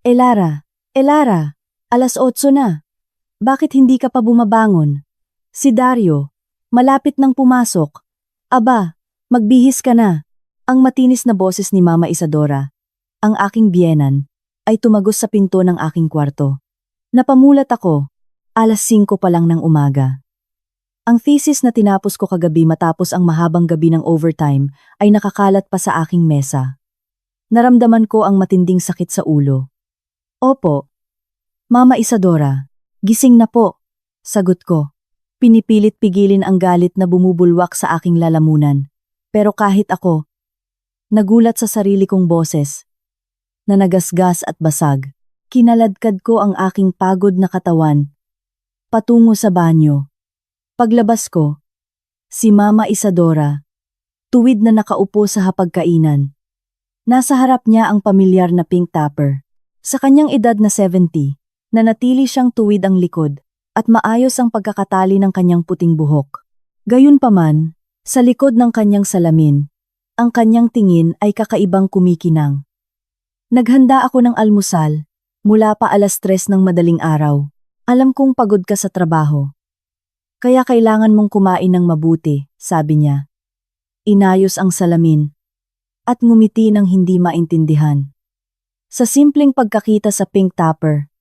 Elara, Elara, alas 8 na. Bakit hindi ka pa bumabangon? Si Dario, malapit nang pumasok. Aba, magbihis ka na. Ang matinis na boses ni Mama Isadora, ang aking biyenan, ay tumagos sa pinto ng aking kwarto. Napamulat ako, alas 5 pa lang ng umaga. Ang thesis na tinapos ko kagabi matapos ang mahabang gabi ng overtime ay nakakalat pa sa aking mesa. Naramdaman ko ang matinding sakit sa ulo. Opo, Mama Isadora, gising na po, sagot ko. Pinipilit pigilin ang galit na bumubulwak sa aking lalamunan. Pero kahit ako, nagulat sa sarili kong boses, na nagasgas at basag, kinaladkad ko ang aking pagod na katawan, patungo sa banyo. Paglabas ko, si Mama Isadora, tuwid na nakaupo sa hapagkainan. Nasa harap niya ang pamilyar na pink tupper. Sa kanyang edad na 70, nanatili siyang tuwid ang likod, at maayos ang pagkakatali ng kanyang puting buhok. Gayunpaman, sa likod ng kanyang salamin, ang kanyang tingin ay kakaibang kumikinang. Naghanda ako ng almusal, mula pa alas 3 ng madaling araw. Alam kong pagod ka sa trabaho. Kaya kailangan mong kumain ng mabuti, sabi niya. Inayos ang salamin, at ngumiti ng hindi maintindihan. Sa simpleng pagkakita sa pink tupper,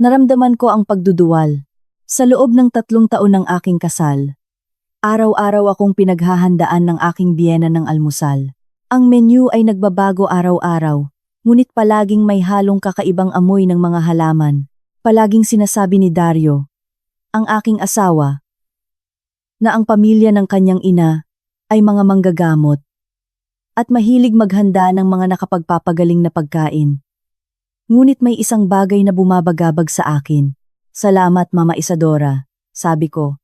naramdaman ko ang pagduduwal. Sa loob ng 3 taon ng aking kasal, araw-araw akong pinaghahandaan ng aking biyena ng almusal. Ang menu ay nagbabago araw-araw, ngunit palaging may halong kakaibang amoy ng mga halaman. Palaging sinasabi ni Dario, ang aking asawa, na ang pamilya ng kanyang ina ay mga manggagamot at mahilig maghanda ng mga nakapagpapagaling na pagkain. Ngunit may isang bagay na bumabagabag sa akin. Salamat Mama Isadora, sabi ko.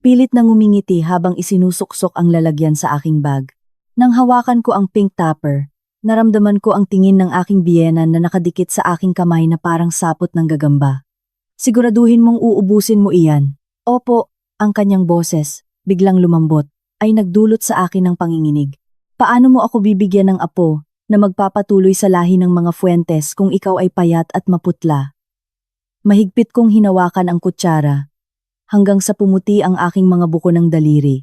Pilit na ngumingiti habang isinusuksok ang lalagyan sa aking bag. Nang hawakan ko ang pink tupper, naramdaman ko ang tingin ng aking biyenan na nakadikit sa aking kamay na parang sapot ng gagamba. Siguraduhin mong uubusin mo iyan. Opo, ang kanyang boses, biglang lumambot, ay nagdulot sa akin ng panginginig. Paano mo ako bibigyan ng apo na magpapatuloy sa lahi ng mga Fuentes kung ikaw ay payat at maputla? Mahigpit kong hinawakan ang kutsara, hanggang sa pumuti ang aking mga buko ng daliri.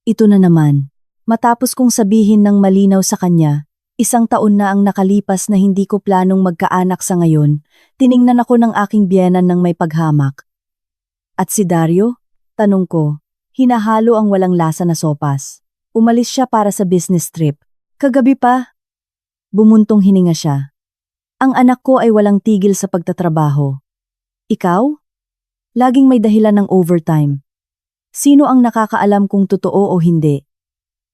Ito na naman, matapos kong sabihin ng malinaw sa kanya, 1 taon na ang nakalipas na hindi ko planong magkaanak sa ngayon, tiningnan ako ng aking biyenan ng may paghamak. At si Dario? Tanong ko, hinahalo ang walang lasa na sopas. Umalis siya para sa business trip. Kagabi pa? Bumuntong hininga siya. Ang anak ko ay walang tigil sa pagtatrabaho. Ikaw? Laging may dahilan ng overtime. Sino ang nakakaalam kung totoo o hindi?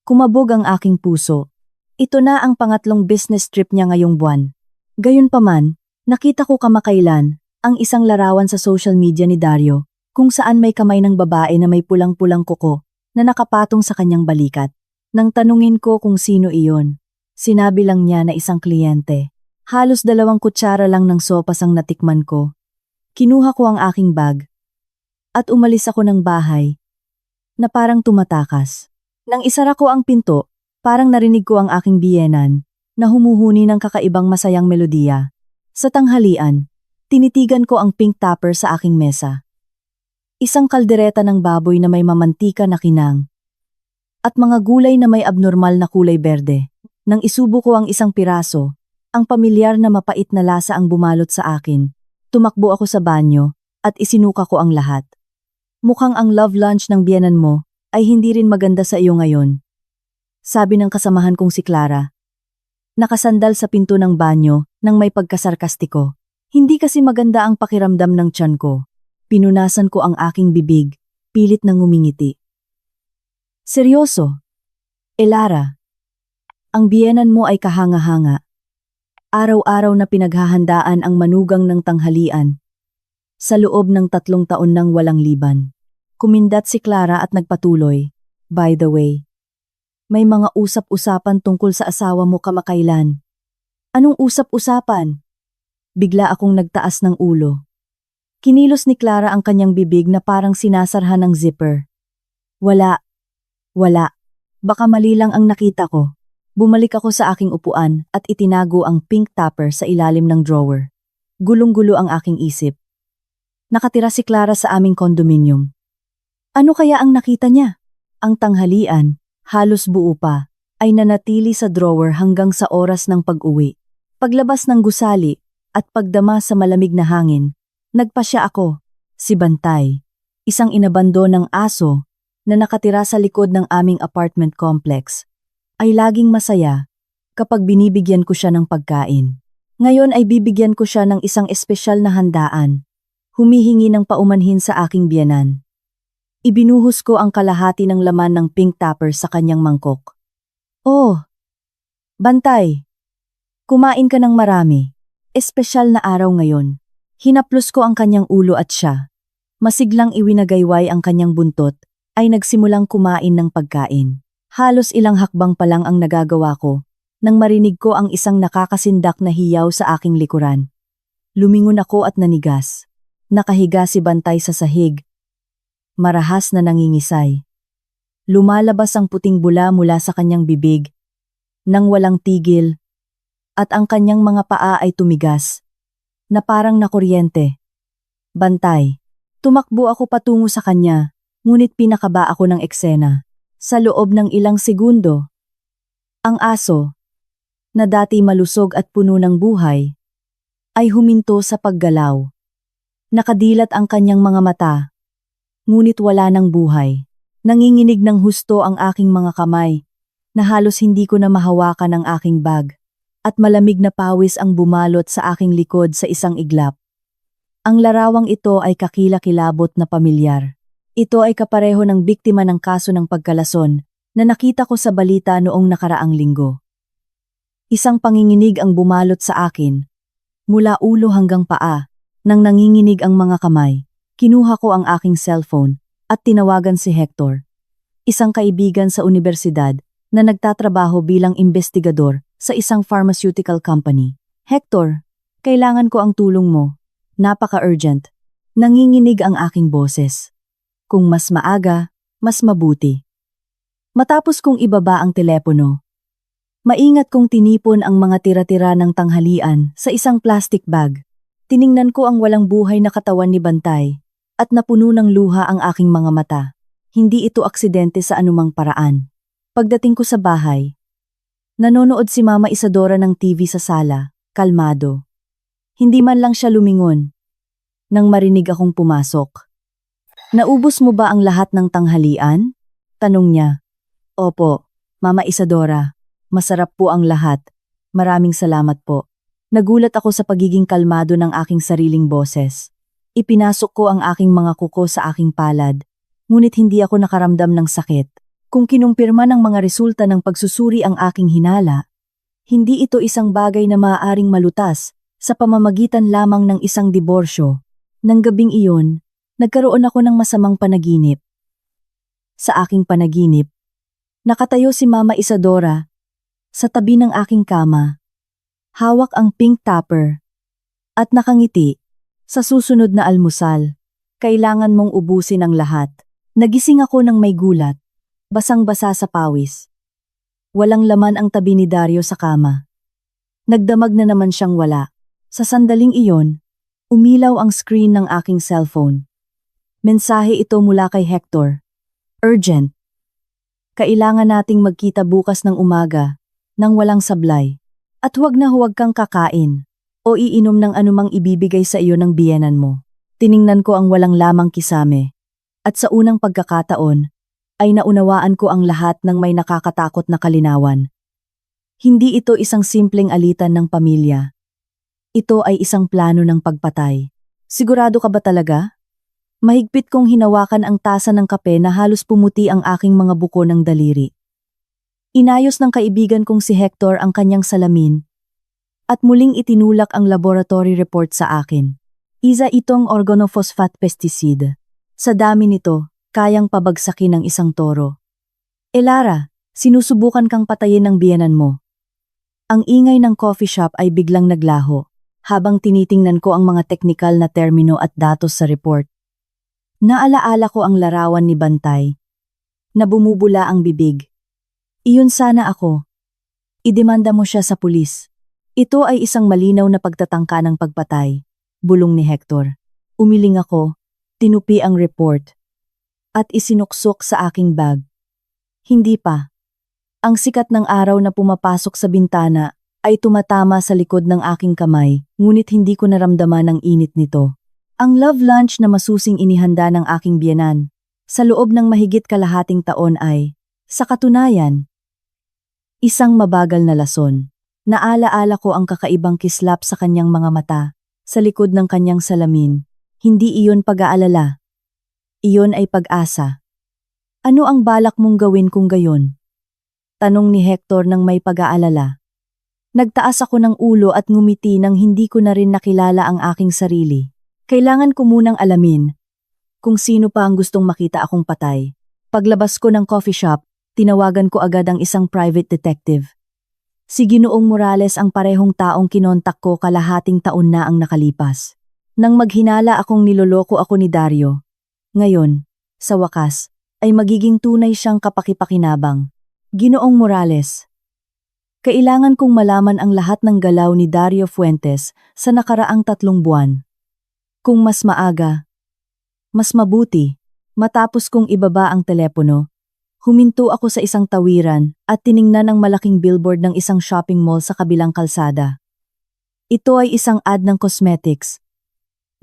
Kumabog ang aking puso. Ito na ang pangatlong business trip niya ngayong buwan. Gayunpaman, nakita ko kamakailan ang isang larawan sa social media ni Dario kung saan may kamay ng babae na may pulang-pulang kuko na nakapatong sa kanyang balikat. Nang tanungin ko kung sino iyon, sinabi lang niya na isang kliyente. Halos 2 kutsara lang ng sopas ang natikman ko. Kinuha ko ang aking bag at umalis ako ng bahay na parang tumatakas. Nang isara ko ang pinto, parang narinig ko ang aking biyenan na humuhuni ng kakaibang masayang melodiya. Sa tanghalian, tinitigan ko ang pink tupper sa aking mesa. Isang kaldereta ng baboy na may mamantika na kinang at mga gulay na may abnormal na kulay berde. Nang isubo ko ang isang piraso, ang pamilyar na mapait na lasa ang bumalot sa akin. Tumakbo ako sa banyo at isinuka ko ang lahat. Mukhang ang love lunch ng biyenan mo ay hindi rin maganda sa iyo ngayon, sabi ng kasamahan kong si Clara. Nakasandal sa pinto ng banyo nang may pagkasarkastiko. Hindi kasi maganda ang pakiramdam ng tiyan ko. Pinunasan ko ang aking bibig, pilit na ngumingiti. Seryoso? Elara, ang biyenan mo ay kahanga-hanga. Araw-araw na pinaghahandaan ang manugang ng tanghalian. Sa loob ng 3 taon nang walang liban. Kumindat si Clara at nagpatuloy. By the way, may mga usap-usapan tungkol sa asawa mo kamakailan. Anong usap-usapan? Bigla akong nagtaas ng ulo. Kinilos ni Clara ang kanyang bibig na parang sinasarhan ng zipper. Wala. Baka mali lang ang nakita ko. Bumalik ako sa aking upuan at itinago ang pink tupper sa ilalim ng drawer. Gulong-gulo ang aking isip. Nakatira si Clara sa aming kondominium. Ano kaya ang nakita niya? Ang tanghalian, halos buo pa, ay nanatili sa drawer hanggang sa oras ng pag-uwi. Paglabas ng gusali at pagdama sa malamig na hangin, nagpasya ako, si Bantay, isang inabandonang aso na nakatira sa likod ng aming apartment complex, ay laging masaya kapag binibigyan ko siya ng pagkain. Ngayon ay bibigyan ko siya ng isang espesyal na handaan, humihingi ng paumanhin sa aking biyenan. Ibinuhos ko ang kalahati ng laman ng pink tupper sa kanyang mangkok. Oh, Bantay, kumain ka ng marami. Espesyal na araw ngayon. Hinaplos ko ang kanyang ulo at siya, masiglang iwinagayway ang kanyang buntot, ay nagsimulang kumain ng pagkain. Halos ilang hakbang pa lang ang nagagawa ko, nang marinig ko ang isang nakakasindak na hiyaw sa aking likuran. Lumingon ako at nanigas. Nakahiga si Bantay sa sahig. Marahas na nangingisay. Lumalabas ang puting bula mula sa kanyang bibig, nang walang tigil, at ang kanyang mga paa ay tumigas, na parang nakuryente. Bantay. Tumakbo ako patungo sa kanya, ngunit pinakaba ako ng eksena. Sa loob ng ilang segundo, ang aso, na dati malusog at puno ng buhay, ay huminto sa paggalaw. Nakadilat ang kanyang mga mata, ngunit wala ng buhay. Nanginginig ng husto ang aking mga kamay, na halos hindi ko na mahawakan ang aking bag, at malamig na pawis ang bumalot sa aking likod sa isang iglap. Ang larawang ito ay kakilakilabot na pamilyar. Ito ay kapareho ng biktima ng kaso ng pagkalason na nakita ko sa balita noong nakaraang linggo. Isang panginginig ang bumalot sa akin, mula ulo hanggang paa. Nang nanginginig ang mga kamay, kinuha ko ang aking cellphone at tinawagan si Hector, isang kaibigan sa universidad na nagtatrabaho bilang investigador sa isang pharmaceutical company. Hector, kailangan ko ang tulong mo. Napaka-urgent. Nanginginig ang aking boses. Kung mas maaga, mas mabuti. Matapos kong ibaba ang telepono, maingat kong tinipon ang mga tira-tira ng tanghalian sa isang plastic bag. Tiningnan ko ang walang buhay na katawan ni Bantay, at napuno ng luha ang aking mga mata. Hindi ito aksidente sa anumang paraan. Pagdating ko sa bahay, nanonood si Mama Isadora ng TV sa sala, kalmado. Hindi man lang siya lumingon nang marinig akong pumasok. Naubos mo ba ang lahat ng tanghalian? Tanong niya. Opo, Mama Isadora. Masarap po ang lahat. Maraming salamat po. Nagulat ako sa pagiging kalmado ng aking sariling boses. Ipinasok ko ang aking mga kuko sa aking palad, ngunit hindi ako nakaramdam ng sakit. Kung kinumpirma ng mga resulta ng pagsusuri ang aking hinala, hindi ito isang bagay na maaaring malutas sa pamamagitan lamang ng isang diborsyo. Nang gabing iyon, nagkaroon ako ng masamang panaginip. Sa aking panaginip, nakatayo si Mama Isadora sa tabi ng aking kama. Hawak ang pink tupper at nakangiti. Sa susunod na almusal, kailangan mong ubusin ang lahat. Nagising ako ng may gulat, basang-basa sa pawis. Walang laman ang tabi ni Dario sa kama. Nagdamag na naman siyang wala. Sa sandaling iyon, umilaw ang screen ng aking cellphone. Mensahe ito mula kay Hector. Urgent. Kailangan nating magkita bukas ng umaga, nang walang sablay. At huwag na huwag kang kakain o iinom ng anumang ibibigay sa iyo ng biyenan mo. Tiningnan ko ang walang lamang kisame. At sa unang pagkakataon, ay naunawaan ko ang lahat ng may nakakatakot na kalinawan. Hindi ito isang simpleng alitan ng pamilya. Ito ay isang plano ng pagpatay. Sigurado ka ba talaga? Mahigpit kong hinawakan ang tasa ng kape na halos pumuti ang aking mga buko ng daliri. Inayos ng kaibigan kong si Hector ang kanyang salamin at muling itinulak ang laboratory report sa akin. Isa itong organophosphate pesticide. Sa dami nito, kayang pabagsakin ng isang toro. Lara, sinusubukan kang patayin ng biyenan mo. Ang ingay ng coffee shop ay biglang naglaho habang tinitingnan ko ang mga teknikal na termino at datos sa report. Naalaala ko ang larawan ni Bantay na bumubula ang bibig. Iyon sana ako. Idemanda mo siya sa pulis. Ito ay isang malinaw na pagtatangka ng pagpatay. bulong ni Hector. Umiling ako, tinupi ang report, at isinuksok sa aking bag. Hindi pa. Ang sikat ng araw na pumapasok sa bintana ay tumatama sa likod ng aking kamay, ngunit hindi ko naramdaman ang init nito. Ang love lunch na masusing inihanda ng aking biyenan sa loob ng mahigit kalahating taon ay, sa katunayan, isang mabagal na lason. Naalaala ko ang kakaibang kislap sa kanyang mga mata, sa likod ng kanyang salamin. Hindi iyon pag-aalala. Iyon ay pag-asa. Ano ang balak mong gawin kung gayon? Tanong ni Hector nang may pag-aalala. Nagtaas ako ng ulo at ngumiti nang hindi ko na rin nakilala ang aking sarili. Kailangan ko munang alamin kung sino pa ang gustong makita akong patay. Paglabas ko ng coffee shop, tinawagan ko agad ang isang private detective. Si Ginoong Morales ang parehong taong kinontak ko kalahating taon na ang nakalipas. Nang maghinala akong niloloko ako ni Dario. Ngayon, sa wakas, ay magiging tunay siyang kapakipakinabang. Ginoong Morales. Kailangan kong malaman ang lahat ng galaw ni Dario Fuentes sa nakaraang 3 buwan. Kung mas maaga, mas mabuti. Matapos kong ibaba ang telepono, huminto ako sa isang tawiran at tiningnan ang malaking billboard ng isang shopping mall sa kabilang kalsada. Ito ay isang ad ng cosmetics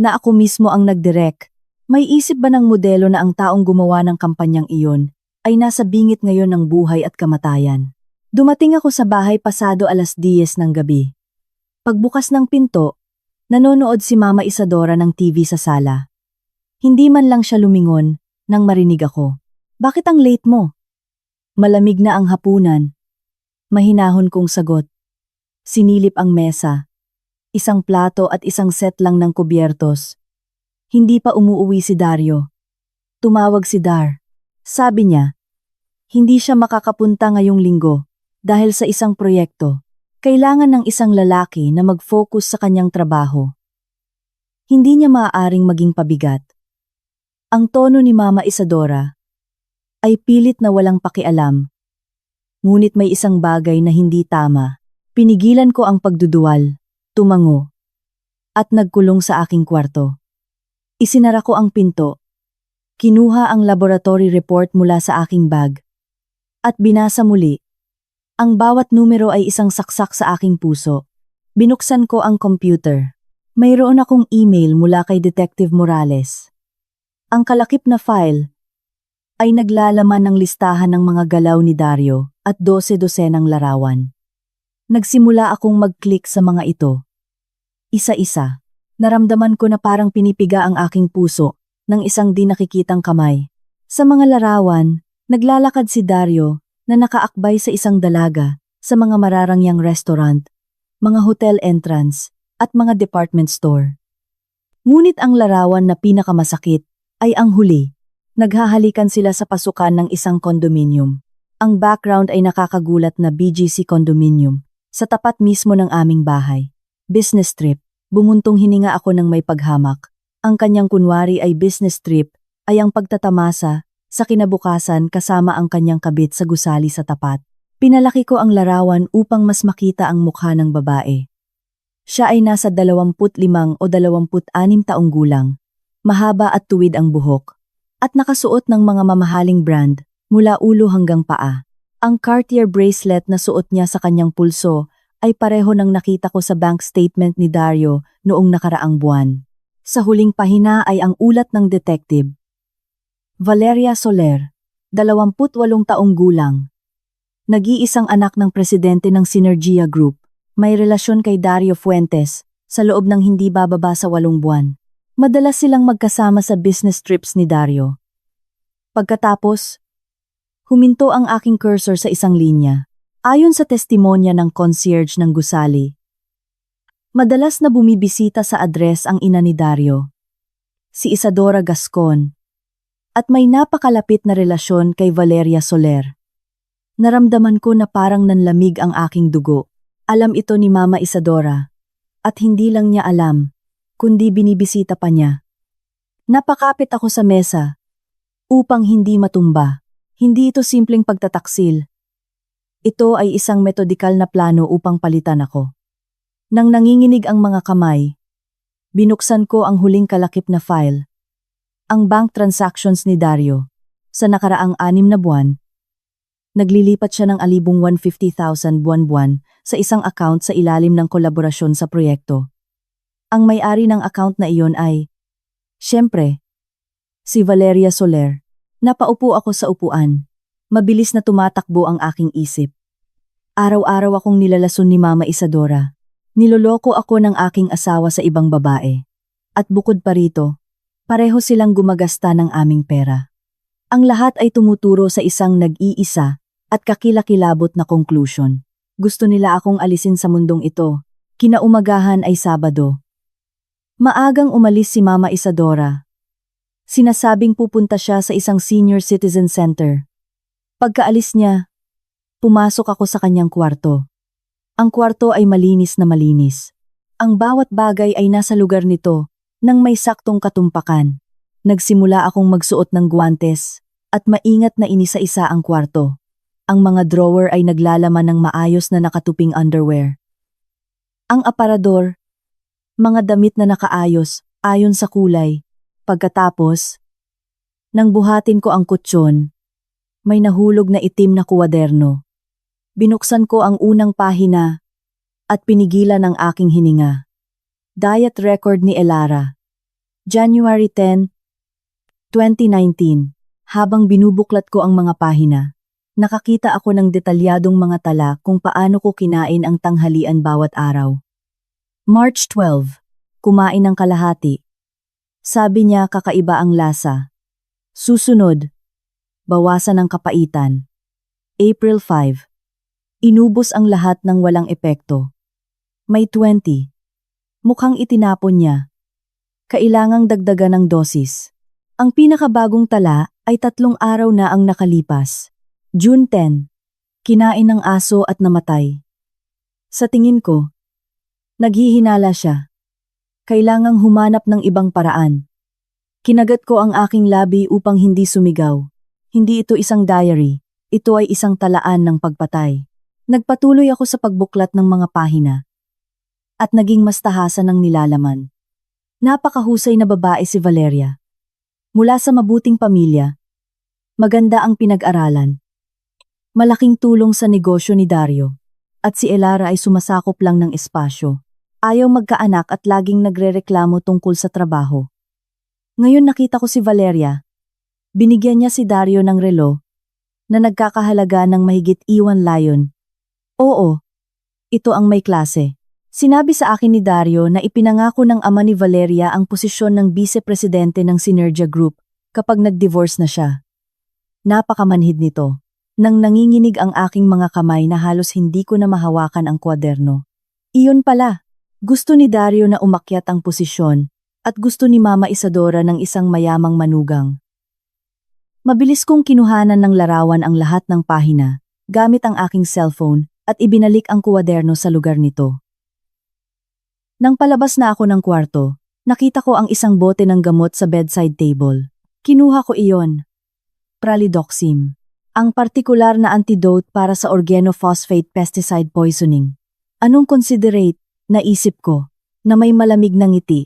na ako mismo ang nagdirect. May isip ba ng modelo na ang taong gumawa ng kampanyang iyon ay nasa bingit ngayon ng buhay at kamatayan? Dumating ako sa bahay pasado 10:00 ng gabi. Pagbukas ng pinto, nanonood si Mama Isadora ng TV sa sala. Hindi man lang siya lumingon nang marinig ako. Bakit ang late mo? Malamig na ang hapunan. Mahinahon kong sagot. Sinilip ang mesa. Isang plato at isang set lang ng kubyertos. Hindi pa umuuwi si Dario. Tumawag si Dar. Sabi niya, hindi siya makakapunta ngayong linggo dahil sa isang proyekto. Kailangan ng isang lalaki na mag-focus sa kanyang trabaho. Hindi niya maaaring maging pabigat. Ang tono ni Mama Isadora ay pilit na walang pakialam. Ngunit may isang bagay na hindi tama. Pinigilan ko ang pagduduwal, tumango, at nagkulong sa aking kwarto. Isinara ko ang pinto. Kinuha ang laboratory report mula sa aking bag. At binasa muli. Ang bawat numero ay isang saksak sa aking puso. Binuksan ko ang computer. Mayroon akong email mula kay Detective Morales. Ang kalakip na file ay naglalaman ng listahan ng mga galaw ni Dario at 12 larawan. Nagsimula akong mag-click sa mga ito. Isa-isa. Naramdaman ko na parang pinipiga ang aking puso ng isang di nakikitang kamay. Sa mga larawan, naglalakad si Dario na nakaakbay sa isang dalaga sa mga mararangyang restaurant, mga hotel entrance, at mga department store. Ngunit ang larawan na pinakamasakit ay ang huli. Naghahalikan sila sa pasukan ng isang condominium. Ang background ay nakakagulat na BGC condominium sa tapat mismo ng aming bahay. Business trip. Bumuntong hininga ako ng may paghamak. Ang kanyang kunwari ay business trip ay ang pagtatamasa sa kinabukasan kasama ang kanyang kabit sa gusali sa tapat. Pinalaki ko ang larawan upang mas makita ang mukha ng babae. Siya ay nasa 25 o 26 taong gulang. Mahaba at tuwid ang buhok. At nakasuot ng mga mamahaling brand mula ulo hanggang paa. Ang Cartier bracelet na suot niya sa kanyang pulso ay pareho ng nakita ko sa bank statement ni Dario noong nakaraang buwan. Sa huling pahina ay ang ulat ng detective. Valeria Soler, 28 taong gulang. Nag-iisang anak ng presidente ng Synergia Group. May relasyon kay Dario Fuentes sa loob ng hindi bababa sa 8 buwan. Madalas silang magkasama sa business trips ni Dario. Pagkatapos, huminto ang aking cursor sa isang linya. Ayon sa testimonya ng concierge ng gusali, madalas na bumibisita sa address ang ina ni Dario, si Isadora Gascon, at may napakalapit na relasyon kay Valeria Soler. Naramdaman ko na parang nanlamig ang aking dugo. Alam ito ni Mama Isadora, at hindi lang niya alam, kundi binibisita pa niya. Napakapit ako sa mesa, upang hindi matumba. Hindi ito simpleng pagtataksil. Ito ay isang metodikal na plano upang palitan ako. Nang nanginginig ang mga kamay, Binuksan ko ang huling kalakip na file. Ang bank transactions ni Dario. Sa nakaraang 6 na buwan, naglilipat siya ng 150,000 buwan-buwan sa isang account sa ilalim ng kolaborasyon sa proyekto. Ang may-ari ng account na iyon ay, siyempre, si Valeria Soler. Napaupo ako sa upuan. Mabilis na tumatakbo ang aking isip. Araw-araw akong nilalason ni Mama Isadora. Niloloko ako ng aking asawa sa ibang babae. At bukod pa rito, pareho silang gumagasta ng aming pera. Ang lahat ay tumuturo sa isang nag-iisa at kakilakilabot na conclusion. Gusto nila akong alisin sa mundong ito. Kinaumagahan ay Sabado. Maagang umalis si Mama Isadora. Sinasabing pupunta siya sa isang senior citizen center. Pagkaalis niya, pumasok ako sa kanyang kwarto. Ang kwarto ay malinis na malinis. Ang bawat bagay ay nasa lugar nito nang may saktong katumpakan. Nagsimula akong magsuot ng guwantes at maingat na inisa-isa ang kwarto. Ang mga drawer ay naglalaman ng maayos na nakatuping underwear. Ang aparador, mga damit na nakaayos ayon sa kulay. Pagkatapos, nang buhatin ko ang kutsyon, may nahulog na itim na kuwaderno. Binuksan ko ang unang pahina at pinigilan ang aking hininga. Diet record ni Elara. January 10, 2019. Habang binubuklat ko ang mga pahina, nakakita ako ng detalyadong mga tala kung paano ko kinain ang tanghalian bawat araw. March 12. Kumain ng kalahati. Sabi niya kakaiba ang lasa. Susunod, bawasan ang kapaitan. April 5. Inubos ang lahat ng walang epekto. May 20. Mukhang itinapon niya. Kailangang dagdagan ng dosis. Ang pinakabagong tala ay 3 araw na ang nakalipas. June 10. Kinain ng aso at namatay. Sa tingin ko, naghihinala siya. Kailangang humanap ng ibang paraan. Kinagat ko ang aking labi upang hindi sumigaw. Hindi ito isang diary, ito ay isang talaan ng pagpatay. Nagpatuloy ako sa pagbuklat ng mga pahina. At naging mas tahasan ng nilalaman. Napakahusay na babae si Valeria. Mula sa mabuting pamilya, maganda ang pinag-aralan. Malaking tulong sa negosyo ni Dario. At si Elara ay sumasakop lang ng espasyo. Ayaw magkaanak at laging nagrereklamo tungkol sa trabaho. Ngayon nakita ko si Valeria. Binigyan niya si Dario ng relo na nagkakahalaga ng mahigit 1,000,000. Oo, ito ang may klase. Sinabi sa akin ni Dario na ipinangako ng ama ni Valeria ang posisyon ng vice-presidente ng Synergia Group kapag nag-divorce na siya. Napakamanhid nito. Nang nanginginig ang aking mga kamay na halos hindi ko na mahawakan ang kwaderno. Iyon pala, gusto ni Dario na umakyat ang posisyon at gusto ni Mama Isadora ng isang mayamang manugang. Mabilis kong kinuhanan ng larawan ang lahat ng pahina gamit ang aking cellphone at ibinalik ang kwaderno sa lugar nito. Nang palabas na ako ng kwarto, nakita ko ang isang bote ng gamot sa bedside table. Kinuha ko iyon. Pralidoxim. Ang partikular na antidote para sa organophosphate pesticide poisoning. Anong considerate, naisip ko, na may malamig na ngiti.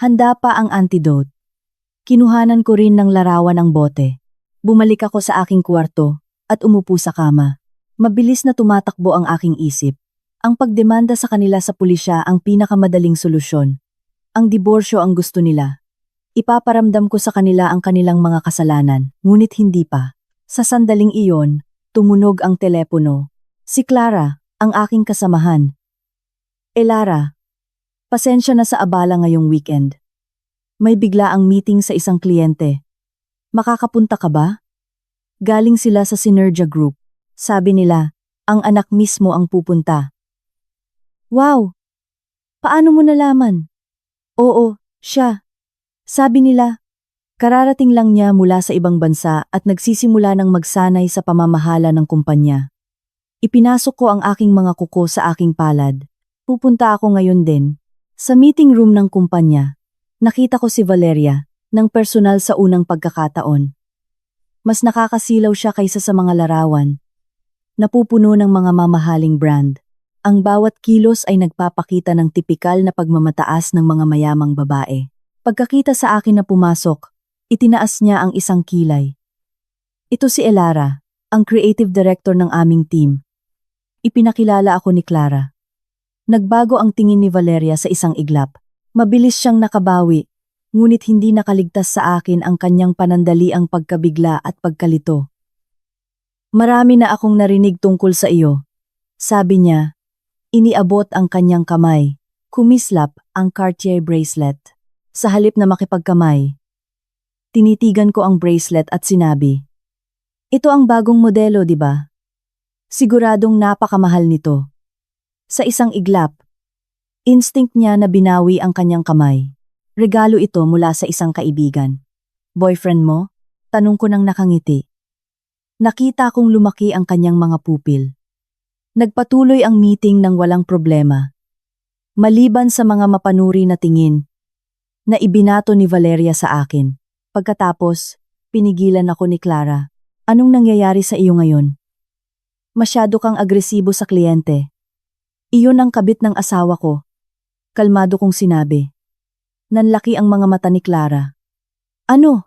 Handa pa ang antidote. Kinuhanan ko rin ng larawan ang bote. Bumalik ako sa aking kwarto at umupo sa kama. Mabilis na tumatakbo ang aking isip. Ang pagdemanda sa kanila sa pulisya ang pinakamadaling solusyon. Ang diborsyo ang gusto nila. Ipaparamdam ko sa kanila ang kanilang mga kasalanan, ngunit hindi pa. Sa sandaling iyon, tumunog ang telepono. Si Clara, ang aking kasamahan. Elara, pasensya na sa abala ngayong weekend. May bigla ang meeting sa isang kliyente. Makakapunta ka ba? Galing sila sa Synergia Group. Sabi nila, ang anak mismo ang pupunta. Wow! Paano mo nalaman? Oo, siya. Sabi nila, kararating lang niya mula sa ibang bansa at nagsisimula ng magsanay sa pamamahala ng kumpanya. Ipinasok ko ang aking mga kuko sa aking palad. Pupunta ako ngayon din. Sa meeting room ng kumpanya, nakita ko si Valeria, ng personal sa unang pagkakataon. Mas nakakasilaw siya kaysa sa mga larawan. Napupuno ng mga mamahaling brand. Ang bawat kilos ay nagpapakita ng tipikal na pagmamataas ng mga mayamang babae. Pagkakita sa akin na pumasok, itinaas niya ang isang kilay. Ito si Elara, ang creative director ng aming team. Ipinakilala ako ni Clara. Nagbago ang tingin ni Valeria sa isang iglap. Mabilis siyang nakabawi, ngunit hindi nakaligtas sa akin ang kanyang panandaliang pagkabigla at pagkalito. Marami na akong narinig tungkol sa iyo. Sabi niya, iniabot ang kanyang kamay, kumislap ang Cartier bracelet. Sa halip na makipagkamay, tinitigan ko ang bracelet at sinabi, ito ang bagong modelo, di ba? Siguradong napakamahal nito. Sa isang iglap, instinct niya na binawi ang kanyang kamay. Regalo ito mula sa isang kaibigan. Boyfriend mo? Tanong ko nang nakangiti. Nakita kong lumaki ang kanyang mga pupil. Nagpatuloy ang meeting ng walang problema. Maliban sa mga mapanuri na tingin, na ibinato ni Valeria sa akin. Pagkatapos, pinigilan ako ni Clara. Anong nangyayari sa iyo ngayon? Masyado kang agresibo sa kliyente. Iyon ang kabit ng asawa ko. Kalmado kong sinabi. Nanlaki ang mga mata ni Clara. Ano?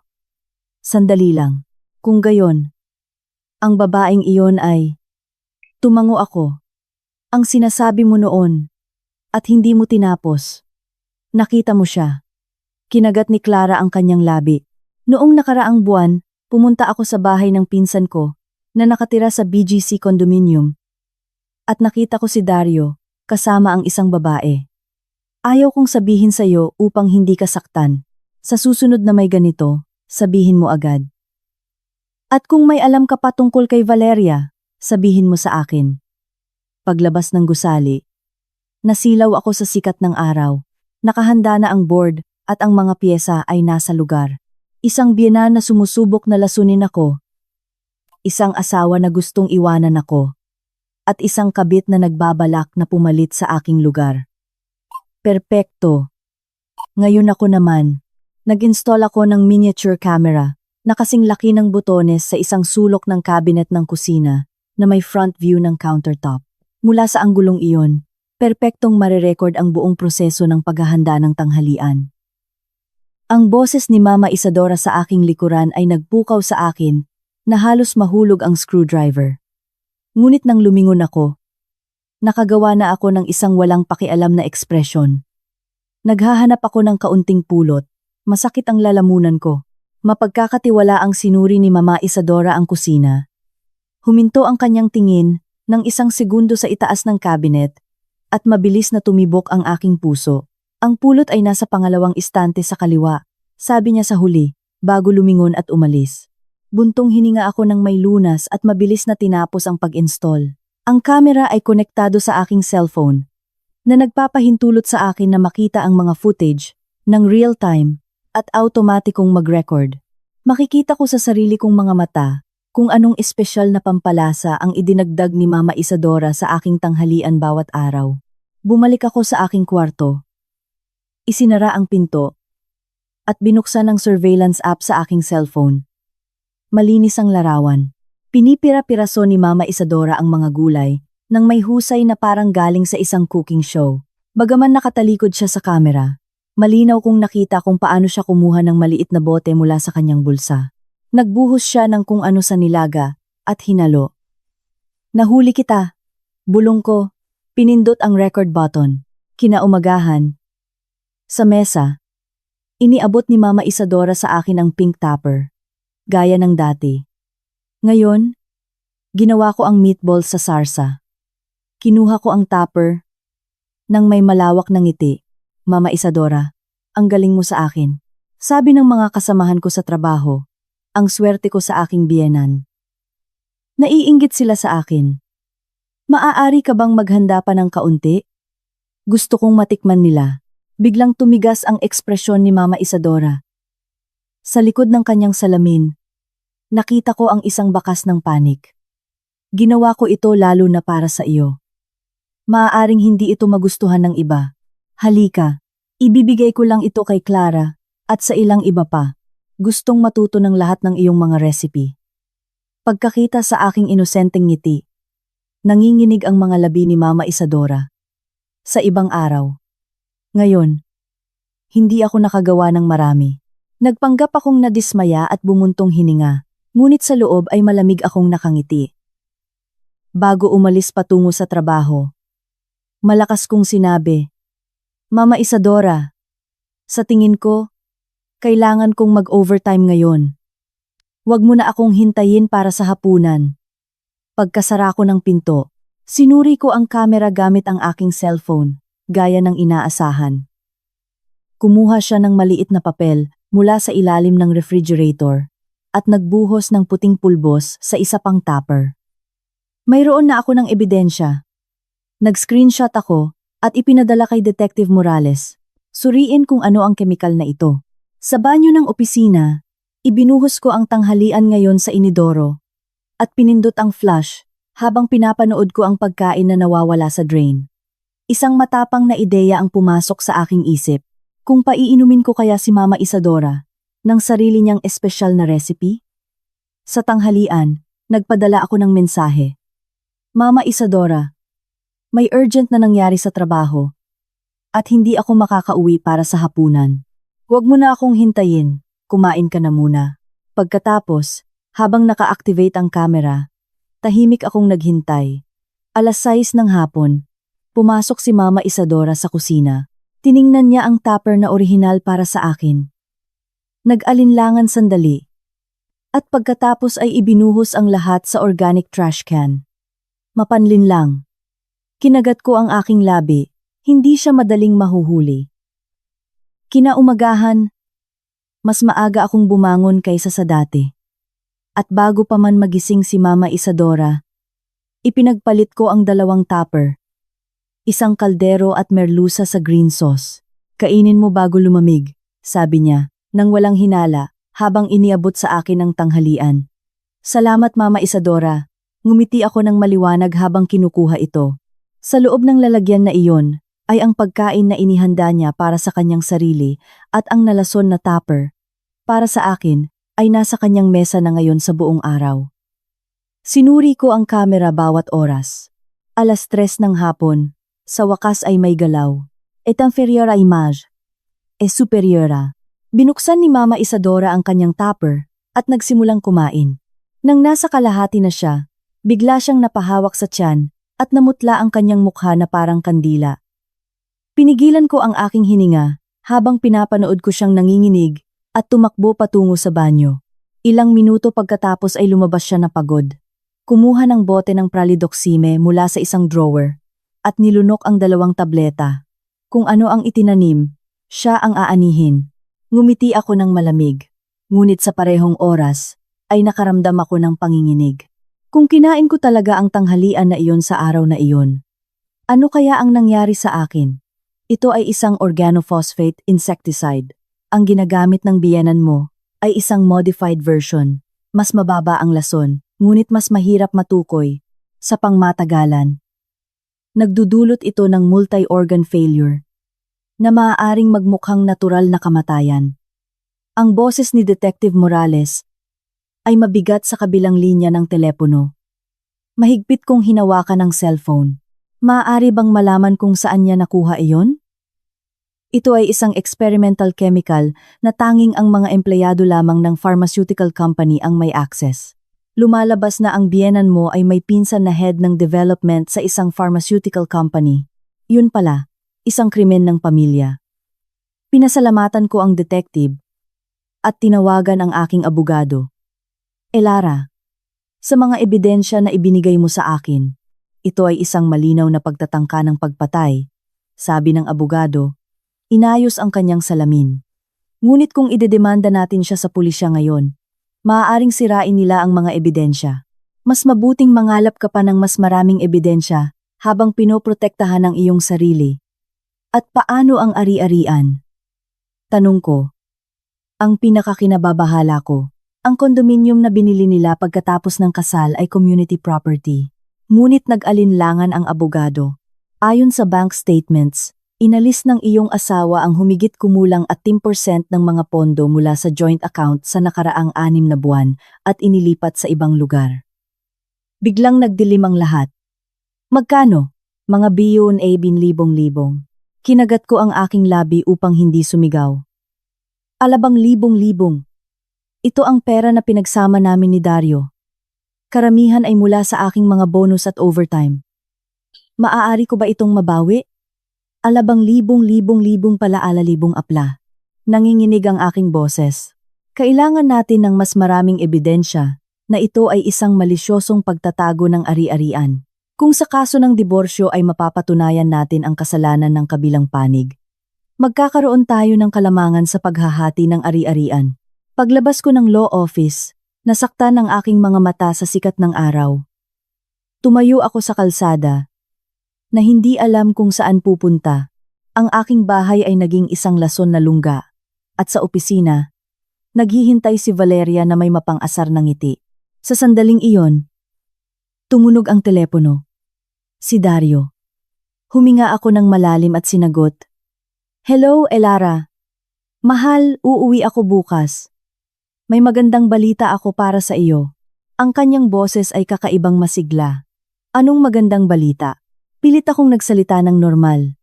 Sandali lang. Kung gayon, ang babaeng iyon ay... Tumango ako. Ang sinasabi mo noon, at hindi mo tinapos. Nakita mo siya. Kinagat ni Clara ang kanyang labi. Noong nakaraang buwan, pumunta ako sa bahay ng pinsan ko, na nakatira sa BGC condominium. At nakita ko si Dario, kasama ang isang babae. Ayaw kong sabihin sa iyo upang hindi ka saktan. Sa susunod na may ganito, sabihin mo agad. At kung may alam ka pa tungkol kay Valeria, sabihin mo sa akin. Paglabas ng gusali, nasilaw ako sa sikat ng araw. Nakahanda na ang board at ang mga piyesa ay nasa lugar. Isang biyenan na sumusubok na lasunin ako. Isang asawa na gustong iwanan ako. At isang kabit na nagbabalak na pumalit sa aking lugar. Perpekto. Ngayon ako naman, nag-install ako ng miniature camera na kasing laki ng butones sa isang sulok ng cabinet ng kusina na may front view ng countertop. Mula sa anggulong iyon, perpektong marirecord ang buong proseso ng paghahanda ng tanghalian. Ang boses ni Mama Isadora sa aking likuran ay nagpukaw sa akin na halos mahulog ang screwdriver. Ngunit nang lumingon ako, nakagawa na ako ng isang walang pakialam na ekspresyon. Naghahanap ako ng kaunting pulot, masakit ang lalamunan ko. Mapagkakatiwala ang sinuri ni Mama Isadora ang kusina. Huminto ang kanyang tingin ng isang segundo sa itaas ng cabinet at mabilis na tumibok ang aking puso. Ang pulot ay nasa pangalawang istante sa kaliwa, sabi niya sa huli, bago lumingon at umalis. Buntong hininga ako ng may lunas at mabilis na tinapos ang pag-install. Ang kamera ay konektado sa aking cellphone, na nagpapahintulot sa akin na makita ang mga footage ng real-time at automatikong mag-record. Makikita ko sa sarili kong mga mata kung anong espesyal na pampalasa ang idinagdag ni Mama Isadora sa aking tanghalian bawat araw. Bumalik ako sa aking kwarto. Isinara ang pinto at binuksan ang surveillance app sa aking cellphone. Malinis ang larawan. Pinipira-piraso ni Mama Isadora ang mga gulay nang may husay na parang galing sa isang cooking show. Bagaman nakatalikod siya sa kamera, malinaw kong nakita kung paano siya kumuha ng maliit na bote mula sa kanyang bulsa. Nagbuhos siya ng kung ano sa nilaga at hinalo. Nahuli kita. Bulong ko. Pinindot ang record button. Kinaumagahan. Sa mesa, iniabot ni Mama Isadora sa akin ang pink tupper, gaya ng dati. Ngayon, ginawa ko ang meatballs sa sarsa. Kinuha ko ang tupper nang may malawak na ngiti. Mama Isadora, ang galing mo sa akin. Sabi ng mga kasamahan ko sa trabaho, ang swerte ko sa aking biyenan. Naiinggit sila sa akin. Maaari ka bang maghanda pa ng kaunti? Gusto kong matikman nila. Biglang tumigas ang ekspresyon ni Mama Isadora. Sa likod ng kanyang salamin, nakita ko ang isang bakas ng panik. Ginawa ko ito lalo na para sa iyo. Maaaring hindi ito magustuhan ng iba. Halika, ibibigay ko lang ito kay Clara at sa ilang iba pa. Gustong matuto ng lahat ng iyong mga recipe. Pagkakita sa aking inosenteng ngiti, Nanginginig ang mga labi ni Mama Isadora. Sa ibang araw. Ngayon, hindi ako nakagawa ng marami. Nagpanggap akong nadismaya at bumuntong hininga, ngunit sa loob ay malamig akong nakangiti. Bago umalis patungo sa trabaho, malakas kong sinabi, Mama Isadora, sa tingin ko, kailangan kong mag-overtime ngayon. Huwag mo na akong hintayin para sa hapunan. Pagkasara ko ng pinto, sinuri ko ang kamera gamit ang aking cellphone, gaya ng inaasahan. Kumuha siya ng maliit na papel mula sa ilalim ng refrigerator at nagbuhos ng puting pulbos sa isa pang tupper. Mayroon na ako ng ebidensya. Nag-screenshot ako at ipinadala kay Detective Morales. Suriin kung ano ang kemikal na ito. Sa banyo ng opisina, ibinuhos ko ang tanghalian ngayon sa inidoro at pinindot ang flush habang pinapanood ko ang pagkain na nawawala sa drain. Isang matapang na ideya ang pumasok sa aking isip. Kung paiinumin ko kaya si Mama Isadora ng sarili niyang espesyal na recipe? Sa tanghalian, nagpadala ako ng mensahe. Mama Isadora, may urgent na nangyari sa trabaho at hindi ako makakauwi para sa hapunan. Huwag mo na akong hintayin, kumain ka na muna. Pagkatapos, habang naka-activate ang camera, tahimik akong naghintay. 6:00 ng hapon, pumasok si Mama Isadora sa kusina. Tiningnan niya ang tupper na orihinal para sa akin. Nag-alinlangan sandali. At pagkatapos ay ibinuhos ang lahat sa organic trash can. Mapanlin lang. Kinagat ko ang aking labi, hindi siya madaling mahuhuli. Kinaumagahan, mas maaga akong bumangon kaysa sa dati. At bago pa man magising si Mama Isadora, ipinagpalit ko ang 2 tupper. Isang kaldero at merluza sa green sauce. Kainin mo bago lumamig, sabi niya, nang walang hinala, habang iniabot sa akin ang tanghalian. Salamat Mama Isadora, ngumiti ako ng maliwanag habang kinukuha ito. Sa loob ng lalagyan na iyon, ay ang pagkain na inihanda niya para sa kanyang sarili at ang nalason na tupper, para sa akin, ay nasa kanyang mesa na ngayon sa buong araw. Sinuri ko ang kamera bawat oras. 3:00 ng hapon, sa wakas ay may galaw. Et inferior à image. E superiora. Binuksan ni Mama Isadora ang kanyang tupper at nagsimulang kumain. Nang nasa kalahati na siya, bigla siyang napahawak sa tiyan at namutla ang kanyang mukha na parang kandila. Pinigilan ko ang aking hininga habang pinapanood ko siyang nanginginig at tumakbo patungo sa banyo. Ilang minuto pagkatapos ay lumabas siya na pagod. Kumuha ng bote ng pralidoxime mula sa isang drawer at nilunok ang 2 tableta. Kung ano ang itinanim, siya ang aanihin. Ngumiti ako ng malamig, ngunit sa parehong oras ay nakaramdam ako ng panginginig. Kung kinain ko talaga ang tanghalian na iyon sa araw na iyon, ano kaya ang nangyari sa akin? Ito ay isang organophosphate insecticide. Ang ginagamit ng biyenan mo ay isang modified version. Mas mababa ang lason, ngunit mas mahirap matukoy. Sa pangmatagalan, nagdudulot ito ng multi-organ failure na maaaring magmukhang natural na kamatayan. Ang boses ni Detective Morales ay mabigat sa kabilang linya ng telepono. Mahigpit kong hinawakan ang cellphone. Maaari bang malaman kung saan niya nakuha iyon? Ito ay isang experimental chemical na tanging ang mga empleyado lamang ng pharmaceutical company ang may access. Lumalabas na ang biyenan mo ay may pinsan na head ng development sa isang pharmaceutical company. Yun pala, isang krimen ng pamilya. Pinasalamatan ko ang detective at tinawagan ang aking abogado. Lara, sa mga ebidensya na ibinigay mo sa akin, ito ay isang malinaw na pagtatangka ng pagpatay, sabi ng abogado. Inayos ang kanyang salamin. Ngunit kung idedemanda natin siya sa pulisya ngayon, maaaring sirain nila ang mga ebidensya. Mas mabuting mangalap ka pa ng mas maraming ebidensya habang pinoprotektahan ang iyong sarili. At paano ang ari-arian? Tanong ko. Ang pinakakinababahala ko, ang kondominium na binili nila pagkatapos ng kasal ay community property. Ngunit nag-alinlangan ang abogado. Ayon sa bank statements, inalis ng iyong asawa ang humigit kumulang at 10% ng mga pondo mula sa joint account sa nakaraang 6 na buwan at inilipat sa ibang lugar. Biglang nagdilim ang lahat. Magkano? Mga biyon ay binlibong-libong. Kinagat ko ang aking labi upang hindi sumigaw. Alabang libong-libong. Ito ang pera na pinagsama namin ni Dario. Karamihan ay mula sa aking mga bonus at overtime. Maaari ko ba itong mabawi? Alabang libong-libong-libong pala alalibong apla. Nanginginig ang aking boses. Kailangan natin ng mas maraming ebidensya na ito ay isang malisyosong pagtatago ng ari-arian. Kung sa kaso ng diborsyo ay mapapatunayan natin ang kasalanan ng kabilang panig, magkakaroon tayo ng kalamangan sa paghahati ng ari-arian. Paglabas ko ng law office, nasaktan ang aking mga mata sa sikat ng araw. Tumayo ako sa kalsada, na hindi alam kung saan pupunta. Ang aking bahay ay naging isang lason na lungga, at sa opisina, naghihintay si Valeria na may mapang-asar ng ngiti. Sa sandaling iyon, tumunog ang telepono. Si Dario. Huminga ako ng malalim at sinagot. Hello, Elara. Mahal, uuwi ako bukas. May magandang balita ako para sa iyo. Ang kanyang boses ay kakaibang masigla. Anong magandang balita? Pilit akong nagsalita ng normal.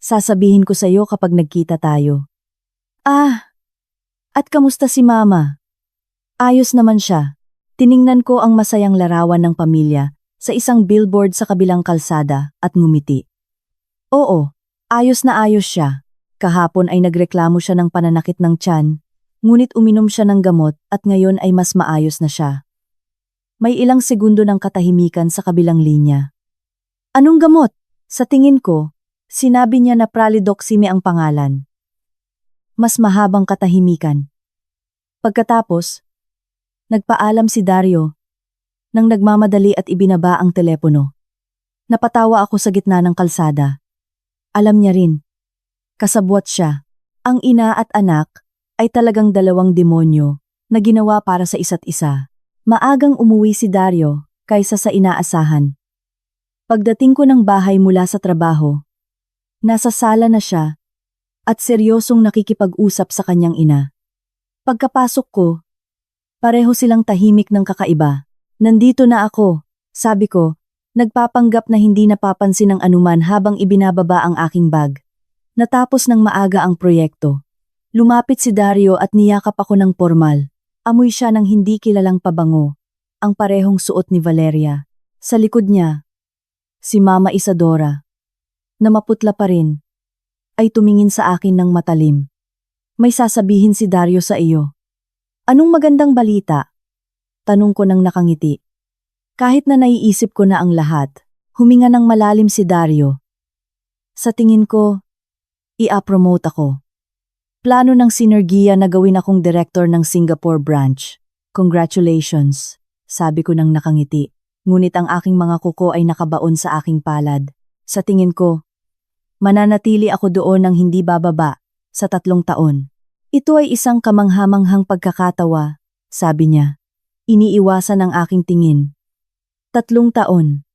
Sasabihin ko sa iyo kapag nagkita tayo. At kamusta si Mama? Ayos naman siya. Tiningnan ko ang masayang larawan ng pamilya sa isang billboard sa kabilang kalsada at ngumiti. Oo, ayos na ayos siya. Kahapon ay nagreklamo siya ng pananakit ng tiyan, ngunit uminom siya ng gamot at ngayon ay mas maayos na siya. May ilang segundo ng katahimikan sa kabilang linya. Anong gamot? Sa tingin ko, sinabi niya na Pralidoxime ang pangalan. Mas mahabang katahimikan. Pagkatapos, nagpaalam si Dario nang nagmamadali at ibinaba ang telepono. Napatawa ako sa gitna ng kalsada. Alam niya rin. Kasabwat siya. Ang ina at anak ay talagang dalawang demonyo na ginawa para sa isa't isa. Maagang umuwi si Dario kaysa sa inaasahan. Pagdating ko ng bahay mula sa trabaho, nasa sala na siya at seryosong nakikipag-usap sa kanyang ina. Pagkapasok ko, pareho silang tahimik ng kakaiba. Nandito na ako, sabi ko, nagpapanggap na hindi napapansin ng anuman habang ibinababa ang aking bag. Natapos ng maaga ang proyekto. Lumapit si Dario at niyakap ako ng pormal. Amoy siya ng hindi kilalang pabango, ang parehong suot ni Valeria. Sa likod niya, si Mama Isadora, na maputla pa rin, ay tumingin sa akin ng matalim. May sasabihin si Dario sa iyo. Anong magandang balita? Tanong ko nang nakangiti. Kahit na naiisip ko na ang lahat, huminga ng malalim si Dario. Sa tingin ko, i-promote ako. Plano ng Sinergia na gawin akong director ng Singapore branch. Congratulations, sabi ko nang nakangiti. Ngunit ang aking mga kuko ay nakabaon sa aking palad. Sa tingin ko, mananatili ako doon ng hindi bababa sa 3 taon. Ito ay isang kamanghamanghang pagkakatawa, sabi niya. Iniiwasan ang aking tingin. 3 taon.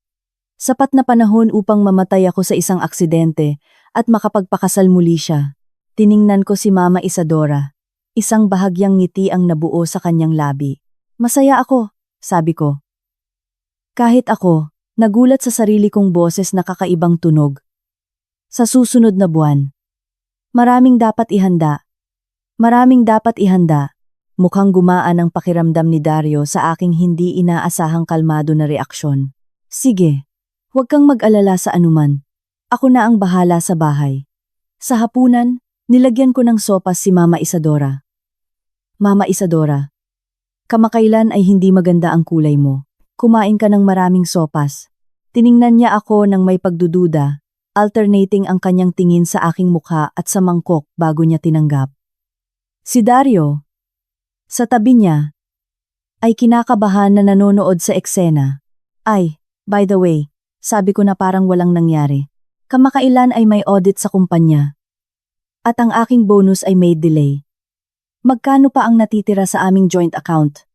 Sapat na panahon upang mamatay ako sa isang aksidente at makapagpakasal muli siya. Tiningnan ko si Mama Isadora. Isang bahagyang ngiti ang nabuo sa kanyang labi. Masaya ako, sabi ko. Kahit ako, nagulat sa sarili kong boses na kakaibang tunog. Sa susunod na buwan. Maraming dapat ihanda. Mukhang gumaan ang pakiramdam ni Dario sa aking hindi inaasahang kalmado na reaksyon. Sige, huwag kang mag-alala sa anuman. Ako na ang bahala sa bahay. Sa hapunan, nilagyan ko ng sopas si Mama Isadora. Mama Isadora, kamakailan ay hindi maganda ang kulay mo. Kumain ka ng maraming sopas. Tiningnan niya ako ng may pagdududa, alternating ang kanyang tingin sa aking mukha at sa mangkok bago niya tinanggap. Si Dario, sa tabi niya, ay kinakabahan na nanonood sa eksena. Ay, by the way, sabi ko na parang walang nangyari. Kamakailan ay may audit sa kumpanya. At ang aking bonus ay may delay. Magkano pa ang natitira sa aming joint account?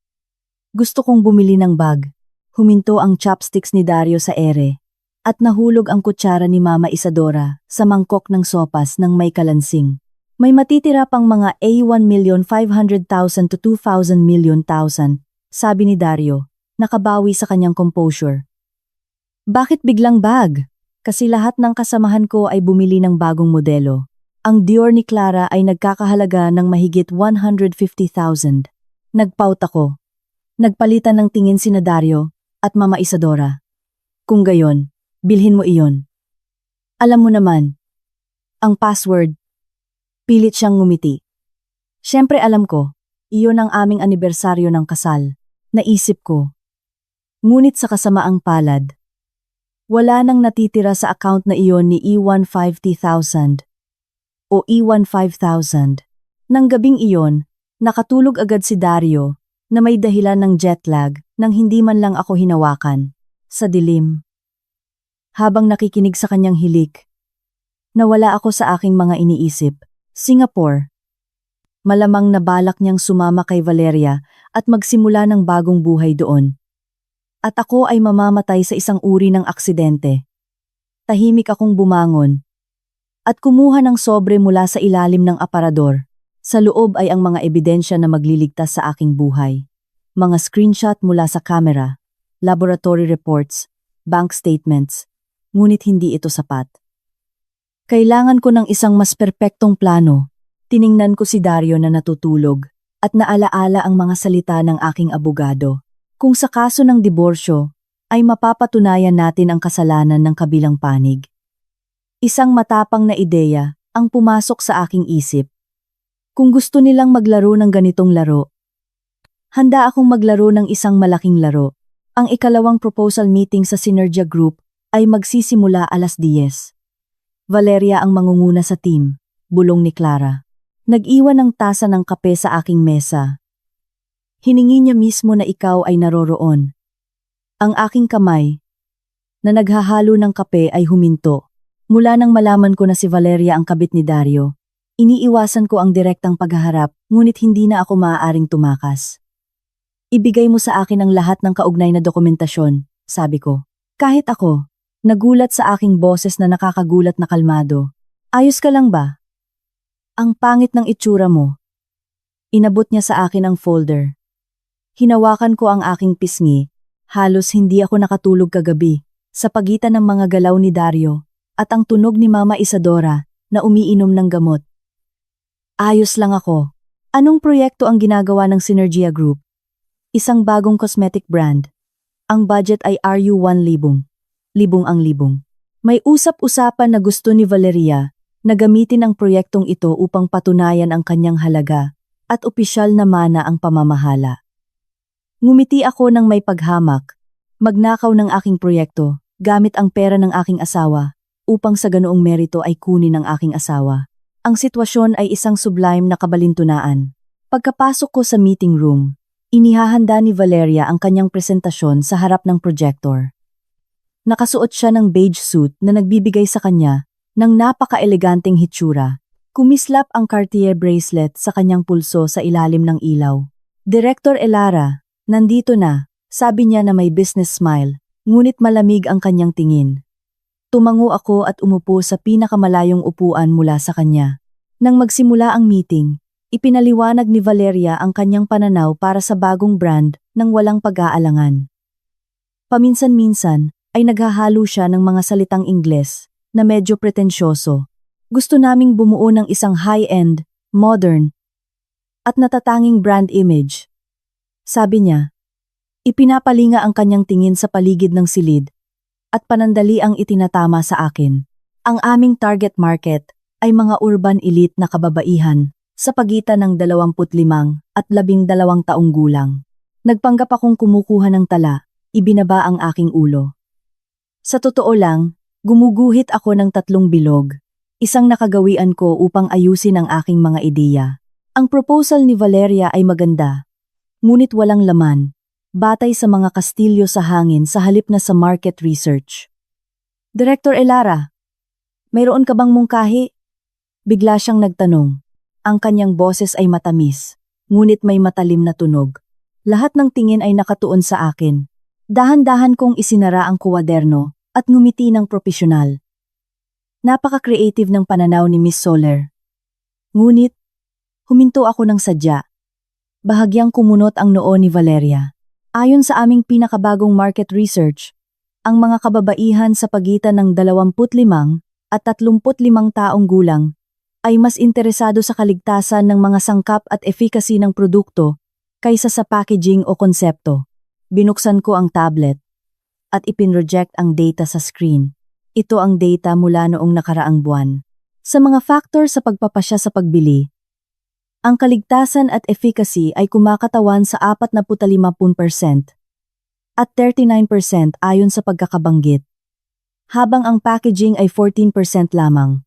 Gusto kong bumili ng bag. Huminto ang chopsticks ni Dario sa ere. At nahulog ang kutsara ni Mama Isadora sa mangkok ng sopas ng may kalansing. May matitira pang mga A1,500,000 to 2,000,000,000, sabi ni Dario, nakabawi sa kanyang composure. Bakit biglang bag? Kasi lahat ng kasamahan ko ay bumili ng bagong modelo. Ang Dior ni Clara ay nagkakahalaga ng mahigit 150,000. Nagpout ako. Nagpalitan ng tingin sina Dario at Mama Isadora. Kung gayon, bilhin mo iyon. Alam mo naman, ang password. Pilit siyang ngumiti. Siyempre alam ko, iyon ang aming anibersaryo ng kasal. Naisip ko. Ngunit sa kasamaang palad, wala nang natitira sa account na iyon ni E150,000 o E15000. Nang gabing iyon, nakatulog agad si Dario na may dahilan ng jet lag nang hindi man lang ako hinawakan. Sa dilim. Habang nakikinig sa kanyang hilik, nawala ako sa aking mga iniisip. Singapore. Malamang nabalak niyang sumama kay Valeria at magsimula ng bagong buhay doon. At ako ay mamamatay sa isang uri ng aksidente. Tahimik akong bumangon at kumuha ng sobre mula sa ilalim ng aparador. Sa loob ay ang mga ebidensya na magliligtas sa aking buhay. Mga screenshot mula sa camera, laboratory reports, bank statements, ngunit hindi ito sapat. Kailangan ko ng isang mas perpektong plano. Tiningnan ko si Dario na natutulog at naalaala ang mga salita ng aking abogado. Kung sa kaso ng diborsyo, ay mapapatunayan natin ang kasalanan ng kabilang panig. Isang matapang na ideya ang pumasok sa aking isip. Kung gusto nilang maglaro ng ganitong laro, handa akong maglaro ng isang malaking laro. Ang ikalawang proposal meeting sa Synergia Group ay magsisimula 10:00. Valeria ang mangunguna sa team, bulong ni Clara. Nag-iwan ng tasa ng kape sa aking mesa. Hiningi niya mismo na ikaw ay naroroon. Ang aking kamay, na naghahalo ng kape ay huminto. Mula nang malaman ko na si Valeria ang kabit ni Dario, iniiwasan ko ang direktang paghaharap, ngunit hindi na ako maaaring tumakas. Ibigay mo sa akin ang lahat ng kaugnay na dokumentasyon, sabi ko. Kahit ako, nagulat sa aking boses na nakakagulat na kalmado. Ayos ka lang ba? Ang pangit ng itsura mo. Inabot niya sa akin ang folder. Hinawakan ko ang aking pisngi. Halos hindi ako nakatulog kagabi sa pagitan ng mga galaw ni Dario at ang tunog ni Mama Isadora na umiinom ng gamot. Ayos lang ako. Anong proyekto ang ginagawa ng Synergia Group? Isang bagong cosmetic brand. Ang budget ay RU1,000. Libong ang libong. May usap-usapan na gusto ni Valeria na gamitin ang proyektong ito upang patunayan ang kanyang halaga at opisyal na mana ang pamamahala. Ngumiti ako ng may paghamak, magnakaw ng aking proyekto gamit ang pera ng aking asawa upang sa ganoong merito ay kunin ng aking asawa. Ang sitwasyon ay isang sublime na kabalintunaan. Pagkapasok ko sa meeting room, inihahanda ni Valeria ang kanyang presentasyon sa harap ng projector. Nakasuot siya ng beige suit na nagbibigay sa kanya ng napaka-eleganteng hitsura. Kumislap ang Cartier bracelet sa kanyang pulso sa ilalim ng ilaw. Director Elara, nandito na, sabi niya na may business smile, ngunit malamig ang kanyang tingin. Tumango ako at umupo sa pinakamalayong upuan mula sa kanya. Nang magsimula ang meeting, ipinaliwanag ni Valeria ang kanyang pananaw para sa bagong brand nang walang pag-aalangan. Paminsan-minsan ay naghahalo siya ng mga salitang Ingles na medyo pretensyoso. Gusto naming bumuo ng isang high-end, modern, at natatanging brand image. Sabi niya, ipinapalinga ang kanyang tingin sa paligid ng silid at panandali ang itinatama sa akin. Ang aming target market ay mga urban elite na kababaihan sa pagitan ng 25 at 12 taong gulang. Nagpanggap akong kumukuha ng tala, ibinaba ang aking ulo. Sa totoo lang, gumuguhit ako ng 3 bilog. Isang nakagawian ko upang ayusin ang aking mga ideya. Ang proposal ni Valeria ay maganda, ngunit walang laman, batay sa mga kastilyo sa hangin sa halip na sa market research. Director Elara, mayroon ka bang mungkahi? Bigla siyang nagtanong. Ang kanyang boses ay matamis, ngunit may matalim na tunog. Lahat ng tingin ay nakatuon sa akin. Dahan-dahan kong isinara ang kuwaderno at ngumiti ng propesyonal. Napaka-creative ng pananaw ni Miss Soler. Ngunit, huminto ako ng sadya. Bahagyang kumunot ang noo ni Valeria. Ayon sa aming pinakabagong market research, Ang mga kababaihan sa pagitan ng 25 at 35 taong gulang ay mas interesado sa kaligtasan ng mga sangkap at efficacy ng produkto kaysa sa packaging o konsepto. Binuksan ko ang tablet at ipinroject ang data sa screen. Ito ang data mula noong nakaraang buwan. Sa mga factor sa pagpapasya sa pagbili, ang kaligtasan at efficacy ay kumakatawan sa 45% at 39% ayon sa pagkakabanggit, habang ang packaging ay 14% lamang.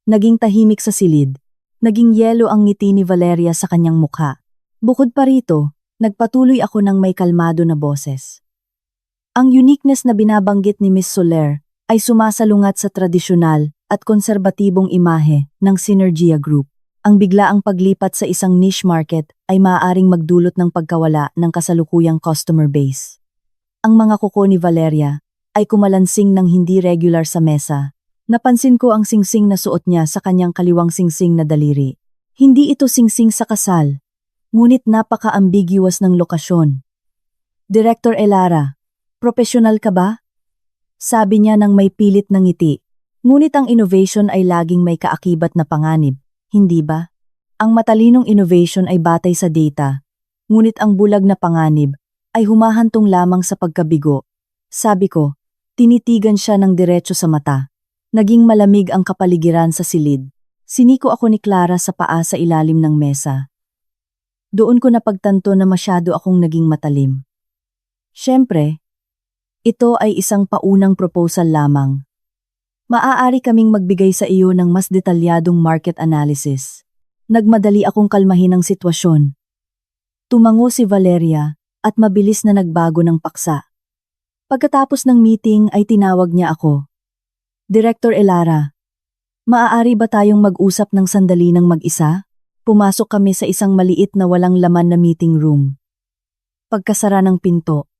Naging tahimik sa silid, naging yelo ang ngiti ni Valeria sa kanyang mukha. Bukod pa rito, nagpatuloy ako ng may kalmado na boses. Ang uniqueness na binabanggit ni Miss Soler ay sumasalungat sa tradisyonal at konserbatibong imahe ng Synergia Group. Ang biglaang paglipat sa isang niche market ay maaaring magdulot ng pagkawala ng kasalukuyang customer base. Ang mga kuko ni Valeria ay kumalansing ng hindi regular sa mesa. Napansin ko ang singsing na suot niya sa kanyang kaliwang singsing na daliri. Hindi ito singsing sa kasal, ngunit napaka-ambiguous ng lokasyon. Director Elara, profesional ka ba? Sabi niya nang may pilit na ngiti. Ngunit ang innovation ay laging may kaakibat na panganib, hindi ba? Ang matalinong innovation ay batay sa data, ngunit ang bulag na panganib ay humahantong lamang sa pagkabigo. Sabi ko, tinitigan siya ng diretso sa mata. Naging malamig ang kapaligiran sa silid. Siniko ako ni Clara sa paa sa ilalim ng mesa. Doon ko napagtanto na masyado akong naging matalim. Siyempre, ito ay isang paunang proposal lamang. Maaari kaming magbigay sa iyo ng mas detalyadong market analysis. Nagmadali akong kalmahin ang sitwasyon. Tumango si Valeria at mabilis na nagbago ng paksa. Pagkatapos ng meeting ay tinawag niya ako. Director Elara, maaari ba tayong mag-usap ng sandali ng mag-isa? Pumasok kami sa isang maliit na walang laman na meeting room. Pagkasara ng pinto,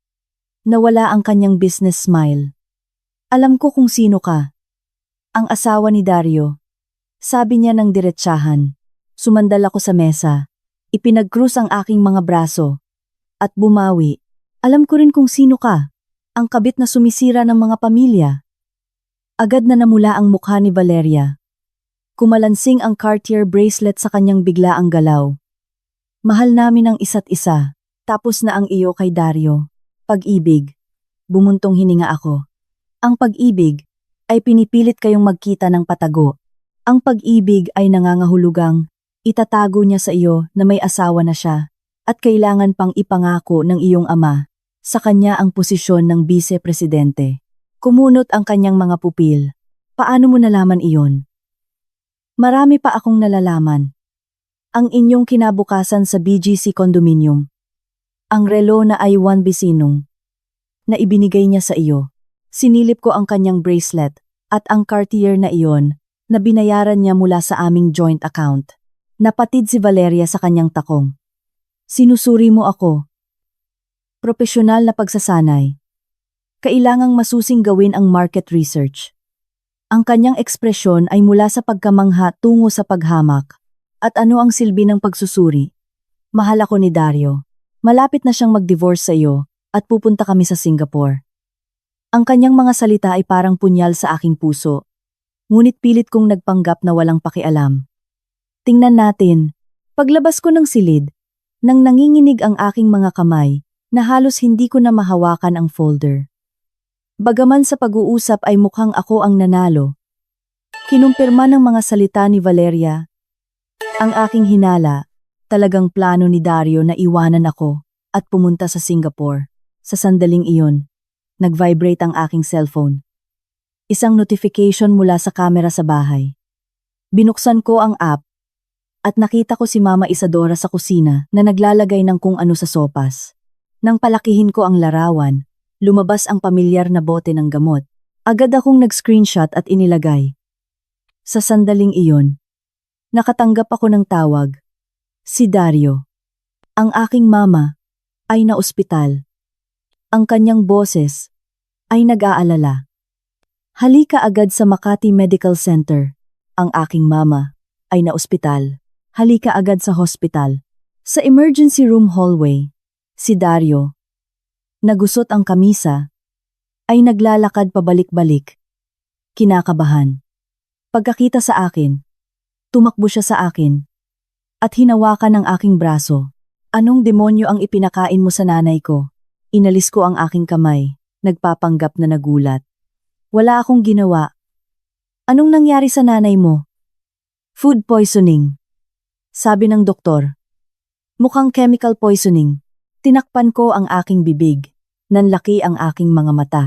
nawala ang kanyang business smile. Alam ko kung sino ka. Ang asawa ni Dario. Sabi niya ng diretsahan. Sumandal ako sa mesa. Ipinag-cross ang aking mga braso. At bumawi. Alam ko rin kung sino ka. Ang kabit na sumisira ng mga pamilya. Agad na namula ang mukha ni Valeria. Kumalansing ang Cartier bracelet sa kanyang biglaang galaw. Mahal namin ang isa't isa. Tapos na ang iyo kay Dario. Pag-ibig. Bumuntong hininga ako. Ang pag-ibig ay pinipilit kayong magkita ng patago. Ang pag-ibig ay nangangahulugang itatago niya sa iyo na may asawa na siya at kailangan pang ipangako ng iyong ama sa kanya ang posisyon ng vice-presidente. Kumunot ang kanyang mga pupil. Paano mo nalaman iyon? Marami pa akong nalalaman. Ang inyong kinabukasan sa BGC condominium. Ang relo na ay Juan Bisinong na ibinigay niya sa iyo. Sinilip ko ang kanyang bracelet at ang Cartier na iyon na binayaran niya mula sa aming joint account. Napatid si Valeria sa kanyang takong. Sinusuri mo ako. Profesional na pagsasanay. Kailangang masusing gawin ang market research. Ang kanyang ekspresyon ay mula sa pagkamangha tungo sa paghamak. At ano ang silbi ng pagsusuri? Mahal ako ni Dario. Malapit na siyang mag-divorce sa iyo at pupunta kami sa Singapore. Ang kanyang mga salita ay parang punyal sa aking puso. Ngunit pilit kong nagpanggap na walang pakialam. Tingnan natin. Paglabas ko ng silid, nang nanginginig ang aking mga kamay, na halos hindi ko na mahawakan ang folder. Bagaman sa pag-uusap ay mukhang ako ang nanalo. Kinumpirma ng mga salita ni Valeria. Ang aking hinala, talagang plano ni Dario na iwanan ako at pumunta sa Singapore. Sa sandaling iyon, nag-vibrate ang aking cellphone. Isang notification mula sa kamera sa bahay. Binuksan ko ang app at nakita ko si Mama Isadora sa kusina na naglalagay ng kung ano sa sopas. Nang palakihin ko ang larawan, lumabas ang pamilyar na bote ng gamot. Agad akong nag-screenshot at inilagay. Sa sandaling iyon, nakatanggap ako ng tawag. Si Dario. Ang aking mama ay naospital. Ang kanyang boses ay nag-aalala. Halika agad sa Makati Medical Center. Ang aking mama ay naospital. Halika agad sa hospital. Sa emergency room hallway, si Dario. Nagusot ang kamisa ay naglalakad pabalik-balik. Kinakabahan. Pagkakita sa akin, tumakbo siya sa akin at hinawakan ang aking braso. Anong demonyo ang ipinakain mo sa nanay ko? Inalis ko ang aking kamay, nagpapanggap na nagulat. Wala akong ginawa. Anong nangyari sa nanay mo? Food poisoning. Sabi ng doktor. Mukhang chemical poisoning. Tinakpan ko ang aking bibig. Nanlaki ang aking mga mata.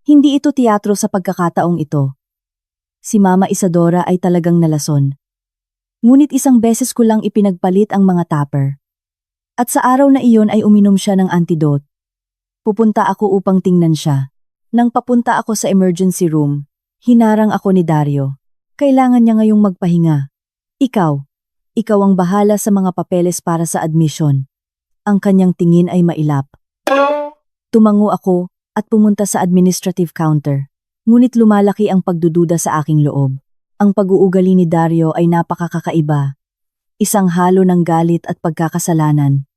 Hindi ito teatro sa pagkakataong ito. Si Mama Isadora ay talagang nalason. Ngunit isang beses ko lang ipinagpalit ang mga tupper. At sa araw na iyon ay uminom siya ng antidote. Pupunta ako upang tingnan siya. Nang papunta ako sa emergency room, hinarang ako ni Dario. Kailangan niya ngayong magpahinga. Ikaw ang bahala sa mga papeles para sa admission. Ang kanyang tingin ay mailap. Tumango ako at pumunta sa administrative counter. Ngunit lumalaki ang pagdududa sa aking loob. Ang pag-uugali ni Dario ay napakakaiba. Isang halo ng galit at pagkakasalanan.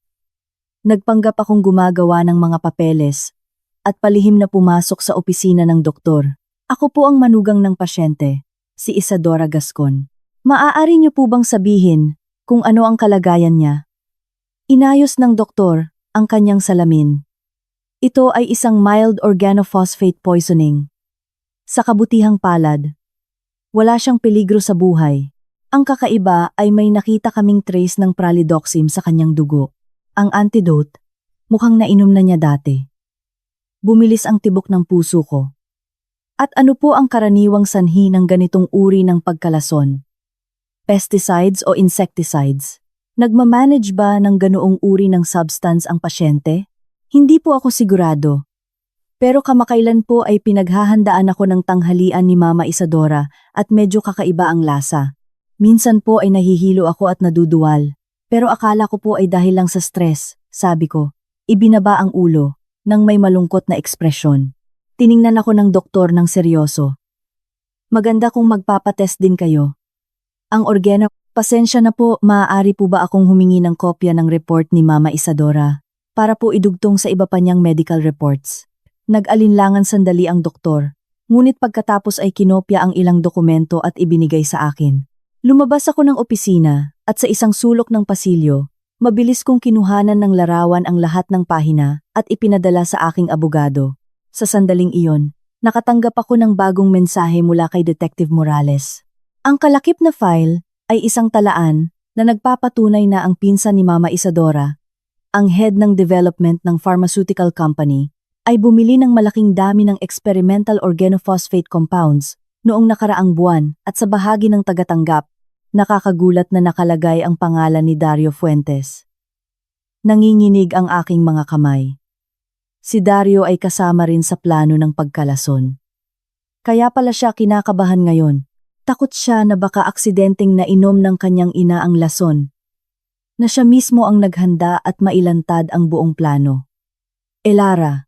Nagpanggap akong gumagawa ng mga papeles at palihim na pumasok sa opisina ng doktor. Ako po ang manugang ng pasyente, si Isadora Gascon. Maaari niyo po bang sabihin kung ano ang kalagayan niya? Inayos ng doktor ang kanyang salamin. Ito ay isang mild organophosphate poisoning. Sa kabutihang palad, wala siyang peligro sa buhay. Ang kakaiba ay may nakita kaming trace ng pralidoxim sa kanyang dugo. Ang antidote, mukhang nainom na niya dati. Bumilis ang tibok ng puso ko. At ano po ang karaniwang sanhi ng ganitong uri ng pagkalason? Pesticides o insecticides? Nagmamanage ba ng ganoong uri ng substance ang pasyente? Hindi po ako sigurado. Pero kamakailan po ay pinaghahandaan ako ng tanghalian ni Mama Isadora at medyo kakaiba ang lasa. Minsan po ay nahihilo ako at naduduwal. Pero akala ko po ay dahil lang sa stress, sabi ko. Ibinaba ang ulo, nang may malungkot na ekspresyon. Tiningnan ako ng doktor ng seryoso. Maganda kung magpapatest din kayo. Ang organo, pasensya na po, maaari po ba akong humingi ng kopya ng report ni Mama Isadora para po idugtong sa iba pa niyang medical reports. Nag-alinlangan sandali ang doktor, ngunit pagkatapos ay kinopya ang ilang dokumento at ibinigay sa akin. Lumabas ako ng opisina at sa isang sulok ng pasilyo, mabilis kong kinuhanan ng larawan ang lahat ng pahina at ipinadala sa aking abogado. Sa sandaling iyon, nakatanggap ako ng bagong mensahe mula kay Detective Morales. Ang kalakip na file ay isang talaan na nagpapatunay na ang pinsan ni Mama Isadora, ang head ng development ng pharmaceutical company, ay bumili ng malaking dami ng experimental organophosphate compounds noong nakaraang buwan at sa bahagi ng tagatanggap, nakakagulat na nakalagay ang pangalan ni Dario Fuentes. Nanginginig ang aking mga kamay. Si Dario ay kasama rin sa plano ng pagkalason. Kaya pala siya kinakabahan ngayon. Takot siya na baka aksidenteng nainom ng kanyang ina ang lason. Na siya mismo ang naghanda at mailantad ang buong plano. Elara,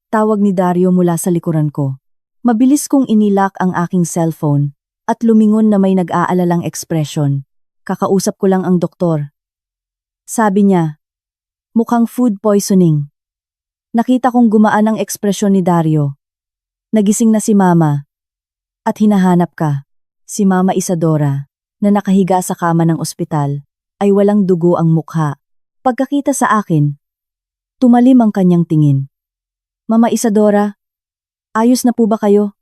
tawag ni Dario mula sa likuran ko. Mabilis kong inilak ang aking cellphone at lumingon na may nag-aalalang ekspresyon. Kakausap ko lang ang doktor. Sabi niya, mukhang food poisoning. Nakita kong gumaan ang ekspresyon ni Dario. Nagising na si Mama. At hinahanap ka. Si Mama Isadora, na nakahiga sa kama ng ospital, ay walang dugo ang mukha. Pagkakita sa akin, tumalim ang kanyang tingin. Mama Isadora, ayos na po ba kayo?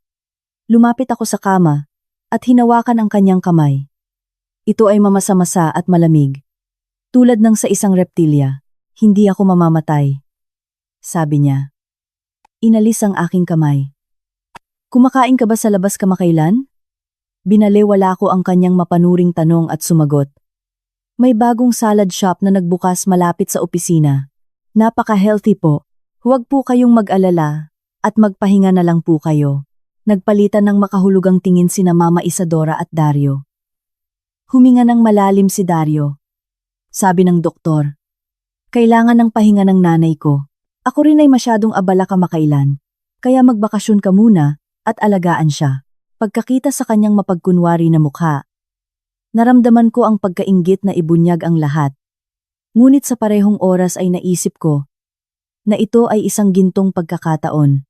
Lumapit ako sa kama at hinawakan ang kanyang kamay. Ito ay mamasa-masa at malamig. Tulad ng sa isang reptilya, hindi ako mamamatay. Sabi niya. Inalis ang aking kamay. Kumakain ka ba sa labas kamakailan? Binalewala ko ang kanyang mapanuring tanong at sumagot. May bagong salad shop na nagbukas malapit sa opisina. Napaka-healthy po. Huwag po kayong mag-alala at magpahinga na lang po kayo. Nagpalitan ng makahulugang tingin sina Mama Isadora at Dario. Huminga ng malalim si Dario. Sabi ng doktor, kailangan ng pahinga ng nanay ko. Ako rin ay masyadong abala kamakailan, kaya magbakasyon ka muna at alagaan siya. Pagkakita sa kanyang mapagkunwari na mukha, naramdaman ko ang pagkainggit na ibunyag ang lahat. Ngunit sa parehong oras ay naisip ko na ito ay isang gintong pagkakataon.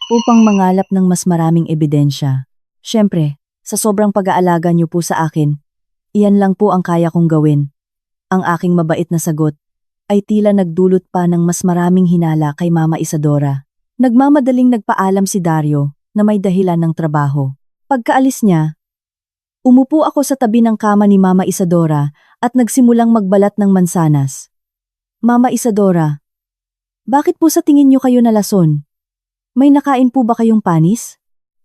upang mangalap ng mas maraming ebidensya. Siyempre, sa sobrang pag-aalaga niyo po sa akin, iyan lang po ang kaya kong gawin. Ang aking mabait na sagot ay tila nagdulot pa ng mas maraming hinala kay Mama Isadora. Nagmamadaling nagpaalam si Dario na may dahilan ng trabaho. Pagkaalis niya, umupo ako sa tabi ng kama ni Mama Isadora at nagsimulang magbalat ng mansanas. Mama Isadora, bakit po sa tingin niyo kayo nalason? May nakain po ba kayong panis?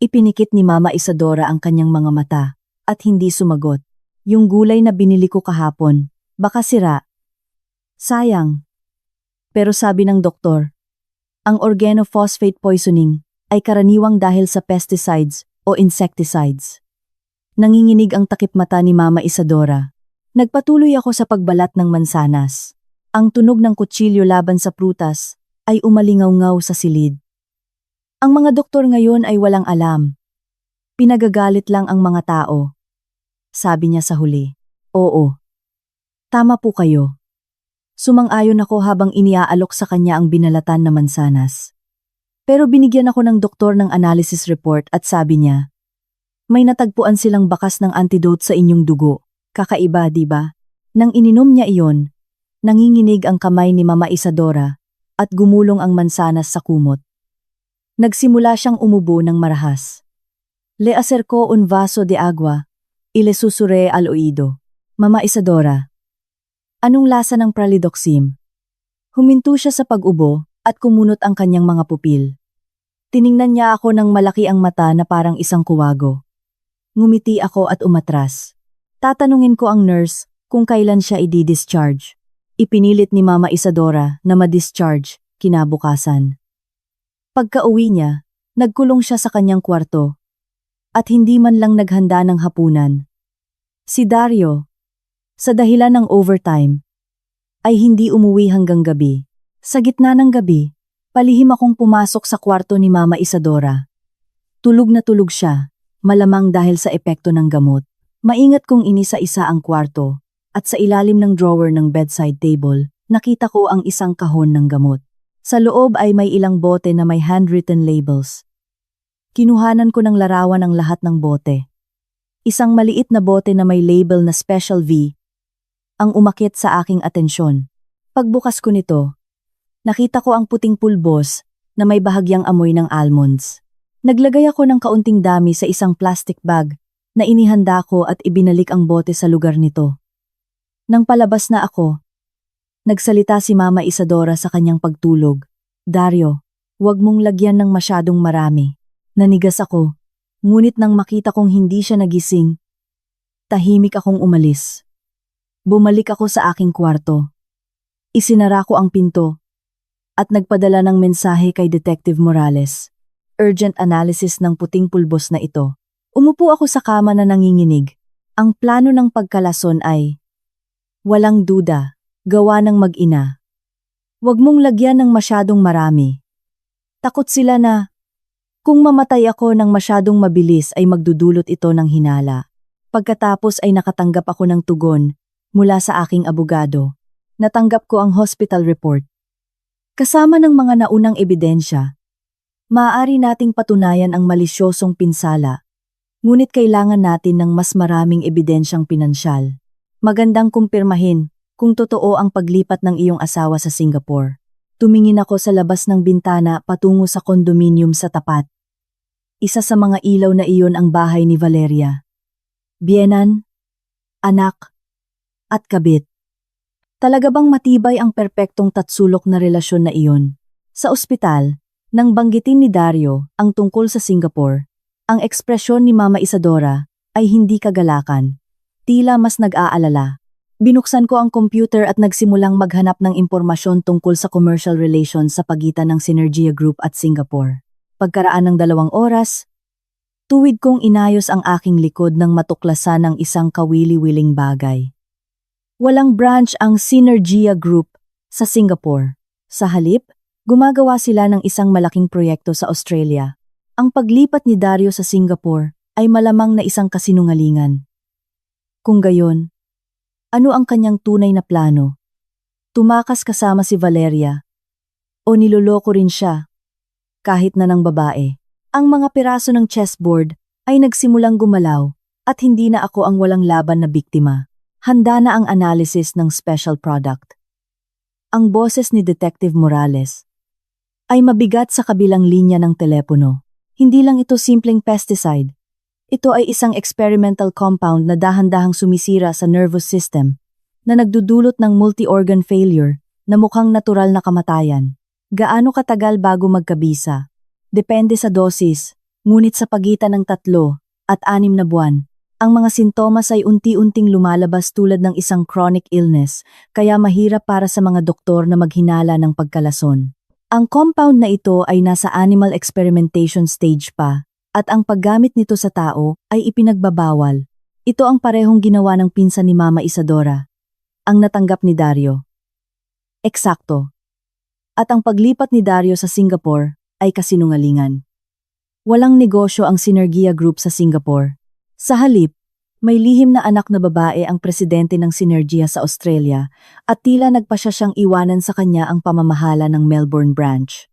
Ipinikit ni Mama Isadora ang kanyang mga mata at hindi sumagot. Yung gulay na binili ko kahapon, baka sira. Sayang. Pero sabi ng doktor, ang organophosphate poisoning ay karaniwang dahil sa pesticides o insecticides. Nanginginig ang takip mata ni Mama Isadora. Nagpatuloy ako sa pagbalat ng mansanas. Ang tunog ng kutsilyo laban sa prutas ay umalingaw-ngaw sa silid. Ang mga doktor ngayon ay walang alam. Pinagagalit lang ang mga tao. Sabi niya sa huli. Oo. Tama po kayo. Sumang-ayon ako habang iniaalok sa kanya ang binalatan na mansanas. Pero binigyan ako ng doktor ng analysis report at sabi niya, may natagpuan silang bakas ng antidote sa inyong dugo. Kakaiba, di ba? Nang ininom niya iyon, nanginginig ang kamay ni Mama Isadora at gumulong ang mansanas sa kumot. Nagsimula siyang umubo ng marahas. Le acercó un vaso de agua, y le susurré al oído. Mama Isadora, anong lasa ng pralidoxim? Huminto siya sa pag-ubo at kumunot ang kanyang mga pupil. Tiningnan niya ako ng malaki ang mata na parang isang kuwago. Ngumiti ako at umatras. Tatanungin ko ang nurse kung kailan siya i-discharge. Ipinilit ni Mama Isadora na ma-discharge kinabukasan. Pagka-uwi niya, nagkulong siya sa kanyang kwarto at hindi man lang naghanda ng hapunan. Si Dario, sa dahilan ng overtime, ay hindi umuwi hanggang gabi. Sa gitna ng gabi, palihim akong pumasok sa kwarto ni Mama Isadora. Tulog na tulog siya, malamang dahil sa epekto ng gamot. Maingat kong inisa-isa ang kwarto at sa ilalim ng drawer ng bedside table, nakita ko ang isang kahon ng gamot. Sa loob ay may ilang bote na may handwritten labels. Kinuhanan ko ng larawan ang lahat ng bote. Isang maliit na bote na may label na Special V ang umakyat sa aking atensyon. Pagbukas ko nito, nakita ko ang puting pulbos na may bahagyang amoy ng almonds. Naglagay ako ng kaunting dami sa isang plastic bag na inihanda ko at ibinalik ang bote sa lugar nito. Nang palabas na ako, nagsalita si Mama Isadora sa kanyang pagtulog. Dario, huwag mong lagyan ng masyadong marami. Nanigas ako, ngunit nang makita kong hindi siya nagising, tahimik akong umalis. Bumalik ako sa aking kwarto. Isinara ko ang pinto at nagpadala ng mensahe kay Detective Morales. Urgent analysis ng puting pulbos na ito. Umupo ako sa kama na nanginginig. Ang plano ng pagkalason ay, walang duda, gawa ng mag-ina. Huwag mong lagyan ng masyadong marami. Takot sila na, kung mamatay ako ng masyadong mabilis ay magdudulot ito ng hinala. Pagkatapos ay nakatanggap ako ng tugon mula sa aking abogado. Natanggap ko ang hospital report. Kasama ng mga naunang ebidensya, maaari nating patunayan ang malisyosong pinsala, ngunit kailangan natin ng mas maraming ebidensyang pinansyal. Magandang kumpirmahin kung totoo ang paglipat ng iyong asawa sa Singapore. Tumingin ako sa labas ng bintana patungo sa kondominium sa tapat. Isa sa mga ilaw na iyon ang bahay ni Valeria. Biyenan, anak, at kabit. Talaga bang matibay ang perpektong tatsulok na relasyon na iyon? Sa ospital, nang banggitin ni Dario ang tungkol sa Singapore, ang ekspresyon ni Mama Isadora ay hindi kagalakan. Tila mas nag-aalala. Binuksan ko ang computer at nagsimulang maghanap ng impormasyon tungkol sa commercial relations sa pagitan ng Synergia Group at Singapore. Pagkaraan ng 2 oras, tuwid kong inayos ang aking likod nang matuklasan ng isang kawili-wiling bagay. Walang branch ang Synergia Group sa Singapore. Sa halip, gumagawa sila ng isang malaking proyekto sa Australia. Ang paglipat ni Dario sa Singapore ay malamang na isang kasinungalingan. Kung gayon, ano ang kanyang tunay na plano? Tumakas kasama si Valeria? O niloloko rin siya? kahit na ng babae. Ang mga piraso ng chessboard ay nagsimulang gumalaw at hindi na ako ang walang laban na biktima. Handa na ang analysis ng special product. Ang boses ni Detective Morales ay mabigat sa kabilang linya ng telepono. Hindi lang ito simpleng pesticide. Ito ay isang experimental compound na dahan-dahang sumisira sa nervous system na nagdudulot ng multi-organ failure na mukhang natural na kamatayan. Gaano katagal bago magkabisa? Depende sa dosis, ngunit sa pagitan ng 3 at 6 na buwan, ang mga sintomas ay unti-unting lumalabas tulad ng isang chronic illness, kaya mahirap para sa mga doktor na maghinala ng pagkalason. Ang compound na ito ay nasa animal experimentation stage pa, at ang paggamit nito sa tao ay ipinagbabawal. Ito ang parehong ginawa ng pinsan ni Mama Isadora, ang natanggap ni Dario. Eksakto. At ang paglipat ni Dario sa Singapore ay kasinungalingan. Walang negosyo ang Sinergia Group sa Singapore. Sa halip, may lihim na anak na babae ang presidente ng Sinergia sa Australia at tila nagpasya siyang iwanan sa kanya ang pamamahala ng Melbourne branch.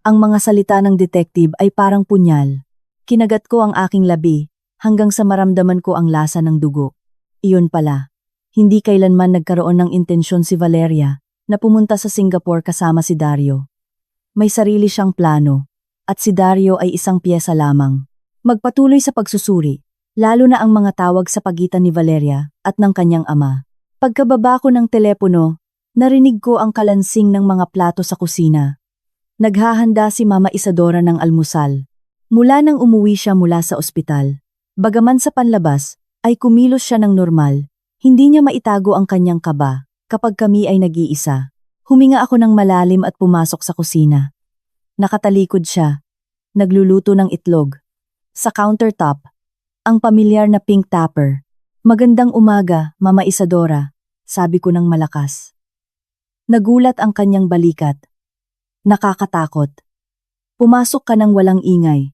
Ang mga salita ng detective ay parang punyal. Kinagat ko ang aking labi hanggang sa maramdaman ko ang lasa ng dugo. Iyon pala, hindi kailanman nagkaroon ng intensyon si Valeria na pumunta sa Singapore kasama si Dario. May sarili siyang plano at si Dario ay isang piyesa lamang. Magpatuloy sa pagsusuri, lalo na ang mga tawag sa pagitan ni Valeria at ng kanyang ama. Pagkababa ko ng telepono, narinig ko ang kalansing ng mga plato sa kusina. Naghahanda si Mama Isadora ng almusal. Mula nang umuwi siya mula sa ospital. Bagaman sa panlabas, ay kumilos siya ng normal. Hindi niya maitago ang kanyang kaba kapag kami ay nag-iisa. Huminga ako ng malalim at pumasok sa kusina. Nakatalikod siya. Nagluluto ng itlog. Sa countertop, ang pamilyar na pink tupper. Magandang umaga, Mama Isadora, sabi ko ng malakas. Nagulat ang kanyang balikat. Nakakatakot. Pumasok ka ng walang ingay.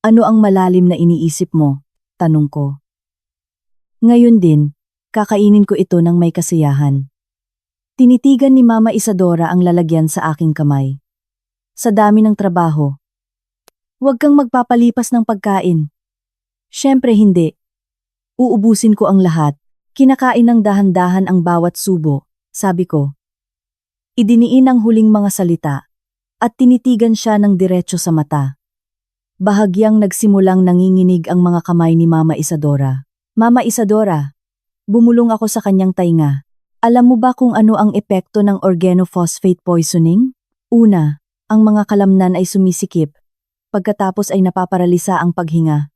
Ano ang malalim na iniisip mo? Tanong ko. Ngayon din, kakainin ko ito ng may kasiyahan. Tinitigan ni Mama Isadora ang lalagyan sa aking kamay. Sa dami ng trabaho. Huwag kang magpapalipas ng pagkain. Siyempre hindi. Uubusin ko ang lahat. Kinakain ng dahan-dahan ang bawat subo, sabi ko. Idiniin ang huling mga salita at tinitigan siya ng diretso sa mata. Bahagyang nagsimulang nanginginig ang mga kamay ni Mama Isadora. Mama Isadora, bumulong ako sa kanyang tainga. Alam mo ba kung ano ang epekto ng organophosphate poisoning? Una, ang mga kalamnan ay sumisikip. Pagkatapos ay napaparalisa ang paghinga.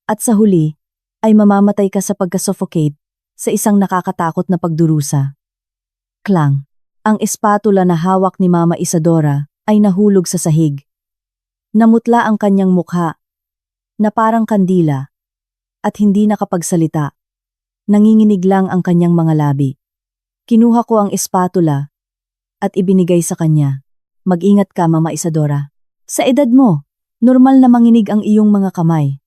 At sa huli, ay mamamatay ka sa pagka-suffocate sa isang nakakatakot na pagdurusa. Klang. Ang espatula na hawak ni Mama Isadora ay nahulog sa sahig. Namutla ang kanyang mukha, na parang kandila, at hindi nakapagsalita. Nanginginig lang ang kanyang mga labi. Kinuha ko ang espatula at ibinigay sa kanya. Mag-ingat ka, Mama Isadora. Sa edad mo, normal na manginig ang iyong mga kamay.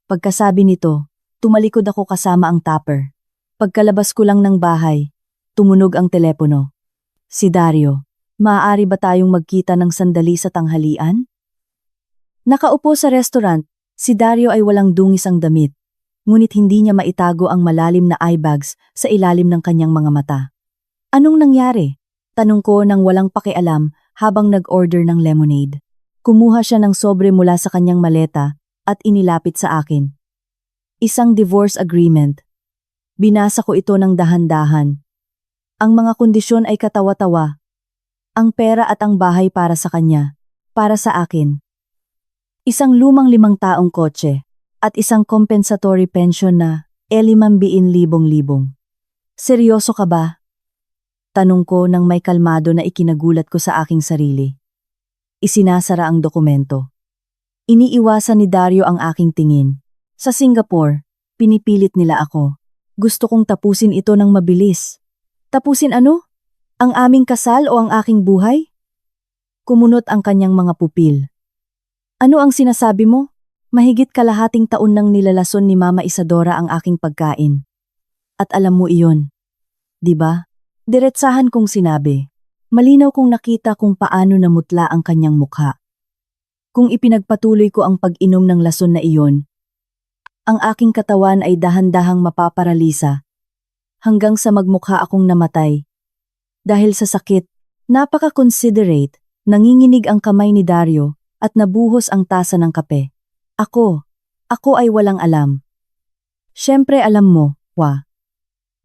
Pagkasabi nito, tumalikod ako kasama ang tupper. Pagkalabas ko lang ng bahay, tumunog ang telepono. Si Dario, maaari ba tayong magkita ng sandali sa tanghalian? Nakaupo sa restaurant, si Dario ay walang dungis ang damit, ngunit hindi niya maitago ang malalim na eye bags sa ilalim ng kanyang mga mata. Anong nangyari? Tanong ko nang walang pakialam habang nag-order ng lemonade. Kumuha siya ng sobre mula sa kanyang maleta at inilapit sa akin. Isang divorce agreement. Binasa ko ito ng dahan-dahan. Ang mga kondisyon ay katawa-tawa. Ang pera at ang bahay para sa kanya, para sa akin. Isang lumang 5 taong kotse, at isang compensatory pension na 50,000. Seryoso ka ba? Tanong ko nang may kalmado na ikinagulat ko sa aking sarili. Isinasara ang dokumento. Iniiwasan ni Dario ang aking tingin. Sa Singapore, pinipilit nila ako. Gusto kong tapusin ito ng mabilis. Tapusin ano? Ang aming kasal o ang aking buhay? Kumunot ang kanyang mga pupil. Ano ang sinasabi mo? Mahigit kalahating taon nang nilalason ni Mama Isadora ang aking pagkain. At alam mo iyon. Diba? Diretsahan kong sinabi. Malinaw kong nakita kung paano namutla ang kanyang mukha. Kung ipinagpatuloy ko ang pag-inom ng lason na iyon, ang aking katawan ay dahan-dahang mapaparalisa hanggang sa magmukha akong namatay. Dahil sa sakit, napaka-considerate, nanginginig ang kamay ni Dario at nabuhos ang tasa ng kape. Ako ay walang alam. Siyempre alam mo, wa.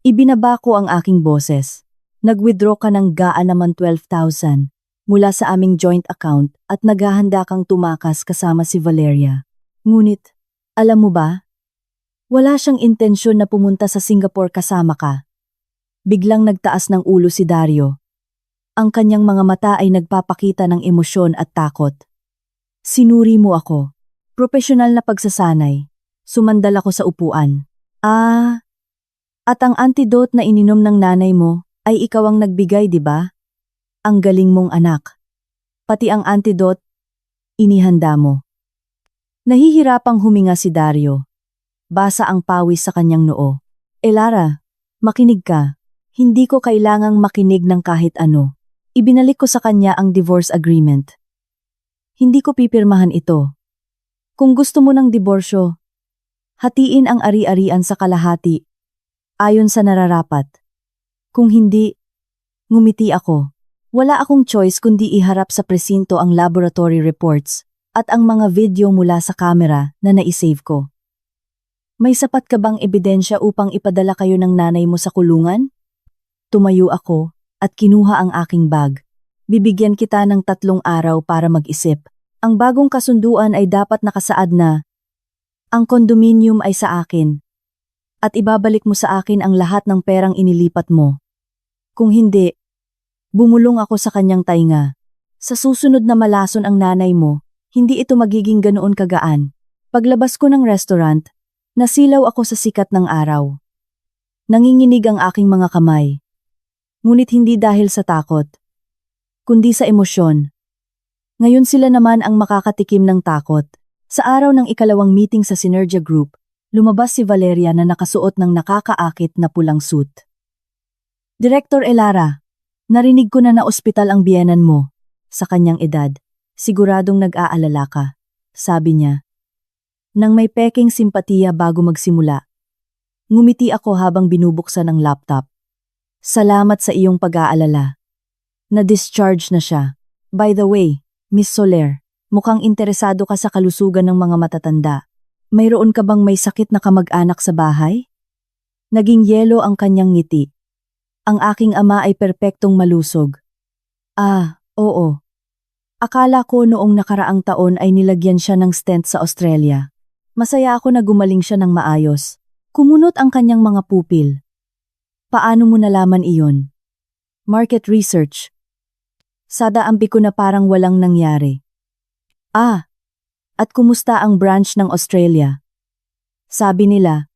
Ibinaba ko ang aking boses. Nag-withdraw ka ng gaan naman 12,000 mula sa aming joint account at naghahanda kang tumakas kasama si Valeria. Ngunit, alam mo ba? Wala siyang intensyon na pumunta sa Singapore kasama ka. Biglang nagtaas ng ulo si Dario. Ang kanyang mga mata ay nagpapakita ng emosyon at takot. Sinuri mo ako. Profesional na pagsasanay. Sumandal ako sa upuan. At ang antidote na ininom ng nanay mo ay ikaw ang nagbigay, di ba? Ang galing mong anak. Pati ang antidote, inihanda mo. Nahihirapang huminga si Dario. Basa ang pawis sa kanyang noo. Lara, makinig ka. Hindi ko kailangang makinig ng kahit ano. Ibinalik ko sa kanya ang divorce agreement. Hindi ko pipirmahan ito. Kung gusto mo ng diborsyo, hatiin ang ari-arian sa kalahati, ayon sa nararapat. Kung hindi, ngumiti ako. Wala akong choice kundi iharap sa presinto ang laboratory reports at ang mga video mula sa kamera na naisave ko. May sapat ka bang ebidensya upang ipadala kayo ng nanay mo sa kulungan? Tumayo ako at kinuha ang aking bag. Bibigyan kita ng 3 araw para mag-isip. Ang bagong kasunduan ay dapat nakasaad na ang condominium ay sa akin at ibabalik mo sa akin ang lahat ng perang inilipat mo. Kung hindi, bumulong ako sa kanyang tainga. Sa susunod na malason ang nanay mo, hindi ito magiging ganoon kagaan. Paglabas ko ng restaurant, nasilaw ako sa sikat ng araw. Nanginginig ang aking mga kamay. Ngunit hindi dahil sa takot, kundi sa emosyon. Ngayon sila naman ang makakatikim ng takot. Sa araw ng ikalawang meeting sa Synergia Group, lumabas si Valeria na nakasuot ng nakakaakit na pulang suit. Director Elara, narinig ko na ospital ang biyenan mo. Sa kanyang edad, siguradong nag-aalala ka, sabi niya. Nang may peking simpatiya bago magsimula. Ngumiti ako habang binubuksan ang laptop. Salamat sa iyong pag-aalala. Na-discharge na siya. By the way, Miss Soler, mukhang interesado ka sa kalusugan ng mga matatanda. Mayroon ka bang may sakit na kamag-anak sa bahay? Naging yelo ang kanyang ngiti. Ang aking ama ay perpektong malusog. Oo. Akala ko noong nakaraang taon ay nilagyan siya ng stent sa Australia. Masaya ako na gumaling siya ng maayos. Kumunot ang kanyang mga pupil. Paano mo nalaman iyon? Market research. Sadaampi ko na parang walang nangyari. At kumusta ang branch ng Australia? Sabi nila,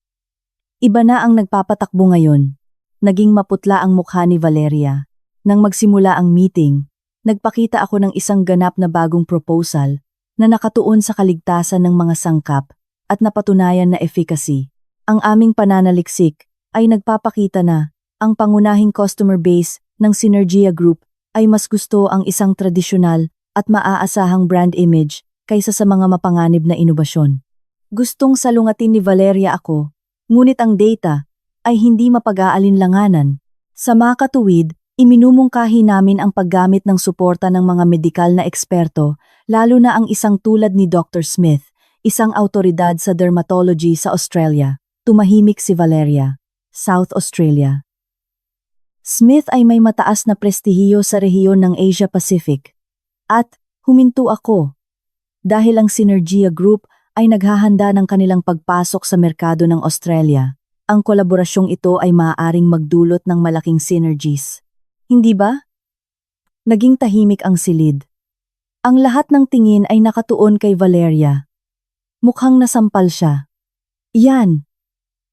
iba na ang nagpapatakbo ngayon. Naging maputla ang mukha ni Valeria. Nang magsimula ang meeting, nagpakita ako ng isang ganap na bagong proposal na nakatuon sa kaligtasan ng mga sangkap at napatunayan na efficacy. Ang aming pananaliksik ay nagpapakita na ang pangunahing customer base ng Synergia Group ay mas gusto ang isang tradisyonal at maaasahang brand image kaysa sa mga mapanganib na inobasyon. Gustong salungatin ni Valeria ako, ngunit ang data ay hindi mapag-aalinlanganan. Sa makatuwid, iminumungkahi namin ang paggamit ng suporta ng mga medikal na eksperto, lalo na ang isang tulad ni Dr. Smith, isang autoridad sa dermatology sa Australia. Tumahimik si Valeria, South Australia. Smith ay may mataas na prestihiyo sa rehiyon ng Asia Pacific. At huminto ako dahil ang Synergia Group ay naghahanda ng kanilang pagpasok sa merkado ng Australia. Ang kolaborasyong ito ay maaaring magdulot ng malaking synergies. Hindi ba? Naging tahimik ang silid. Ang lahat ng tingin ay nakatuon kay Valeria. Mukhang nasampal siya. Yan.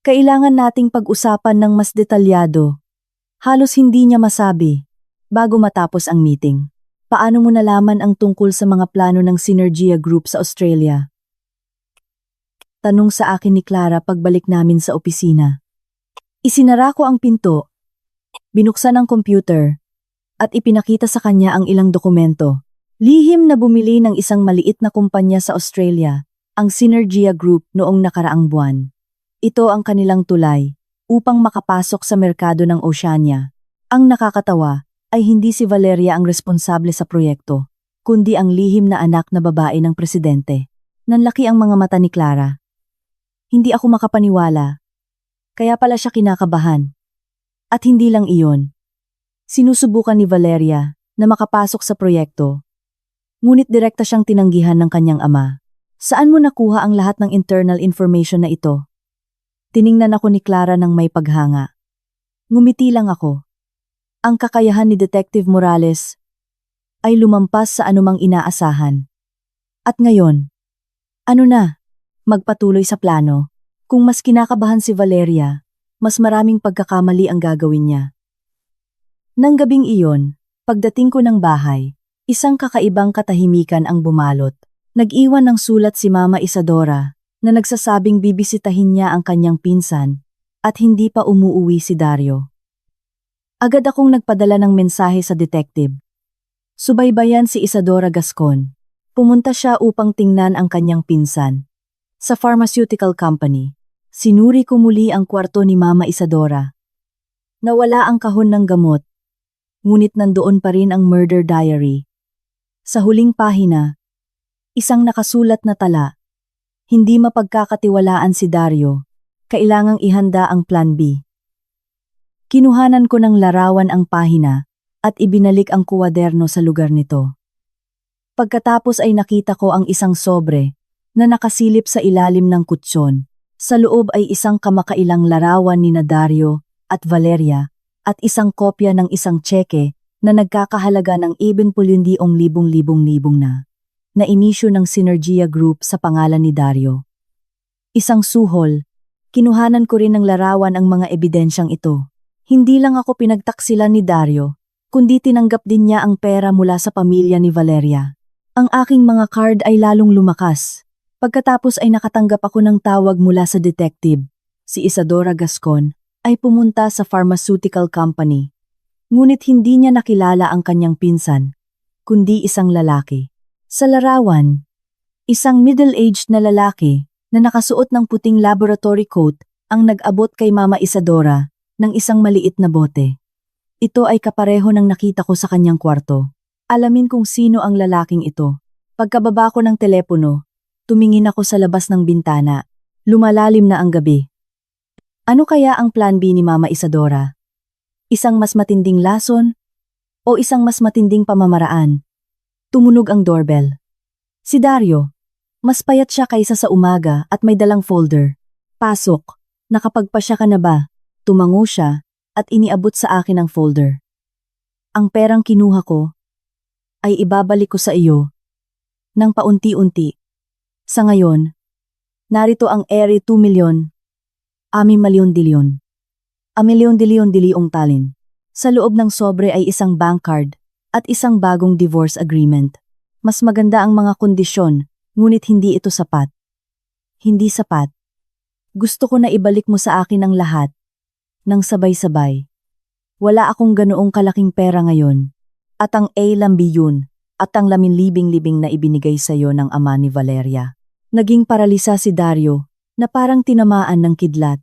Kailangan nating pag-usapan ng mas detalyado. Halos hindi niya masabi. Bago matapos ang meeting. Paano mo nalaman ang tungkol sa mga plano ng Synergia Group sa Australia? Tanong sa akin ni Clara pagbalik namin sa opisina. Isinara ko ang pinto. Binuksan ang computer. At ipinakita sa kanya ang ilang dokumento. Lihim na bumili ng isang maliit na kumpanya sa Australia, ang Synergia Group noong nakaraang buwan. Ito ang kanilang tulay upang makapasok sa merkado ng Oceania. Ang nakakatawa ay hindi si Valeria ang responsable sa proyekto, kundi ang lihim na anak na babae ng presidente. Nanlaki ang mga mata ni Clara. Hindi ako makapaniwala. Kaya pala siya kinakabahan. At hindi lang iyon. Sinusubukan ni Valeria na makapasok sa proyekto. Ngunit direkta siyang tinanggihan ng kanyang ama. Saan mo nakuha ang lahat ng internal information na ito? Tiningnan ako ni Clara ng may paghanga. Ngumiti lang ako. Ang kakayahan ni Detective Morales ay lumampas sa anumang inaasahan. At ngayon, ano na? Magpatuloy sa plano. Kung mas kinakabahan si Valeria, mas maraming pagkakamali ang gagawin niya. Nang gabing iyon, pagdating ko ng bahay, isang kakaibang katahimikan ang bumalot. Nag-iwan ng sulat si Mama Isadora na nagsasabing bibisitahin niya ang kanyang pinsan at hindi pa umuuwi si Dario. Agad akong nagpadala ng mensahe sa detective. Subaybayan si Isadora Gascon. Pumunta siya upang tingnan ang kanyang pinsan. Sa pharmaceutical company, sinuri ko muli ang kwarto ni Mama Isadora. Nawala ang kahon ng gamot, ngunit nandoon pa rin ang murder diary. Sa huling pahina, isang nakasulat na tala. Hindi mapagkakatiwalaan si Dario. Kailangang ihanda ang Plan B. Kinuhanan ko ng larawan ang pahina at ibinalik ang kuwaderno sa lugar nito. Pagkatapos ay nakita ko ang isang sobre na nakasilip sa ilalim ng kutsyon. Sa loob ay isang kamakailang larawan ni Dario at Valeria at isang kopya ng isang tseke na nagkakahalaga ng 70,000 na inisyu ng Synergia Group sa pangalan ni Dario. Isang suhol, kinuhanan ko rin ng larawan ang mga ebidensyang ito. Hindi lang ako pinagtaksilan ni Dario, kundi tinanggap din niya ang pera mula sa pamilya ni Valeria. Ang aking mga card ay lalong lumakas. Pagkatapos ay nakatanggap ako ng tawag mula sa detective. Si Isadora Gascon ay pumunta sa pharmaceutical company. Ngunit hindi niya nakilala ang kanyang pinsan, kundi isang lalaki. Sa larawan, isang middle-aged na lalaki na nakasuot ng puting laboratory coat ang nag-abot kay Mama Isadora ng isang maliit na bote. Ito ay kapareho ng nakita ko sa kanyang kwarto. Alamin kung sino ang lalaking ito. Pagkababa ko ng telepono, tumingin ako sa labas ng bintana. Lumalalim na ang gabi. Ano kaya ang plan B ni Mama Isadora? Isang mas matinding lason o isang mas matinding pamamaraan? Tumunog ang doorbell. Si Dario. Mas payat siya kaysa sa umaga at may dalang folder. Pasok. Nakapagpasya ka na ba? Tumango siya at iniabot sa akin ang folder. Ang perang kinuha ko ay ibabalik ko sa iyo ng paunti-unti. Sa ngayon, narito ang ere 2 milyon, 6 milyon diliong talin. Sa loob ng sobre ay isang bank card at isang bagong divorce agreement. Mas maganda ang mga kondisyon, ngunit hindi ito sapat. Hindi sapat. Gusto ko na ibalik mo sa akin ang lahat. Nang sabay-sabay. Wala akong ganoong kalaking pera ngayon. At ang lambi yun, at ang lamin-libing-libing na ibinigay sa iyo ng ama ni Valeria. Naging paralisa si Dario, na parang tinamaan ng kidlat.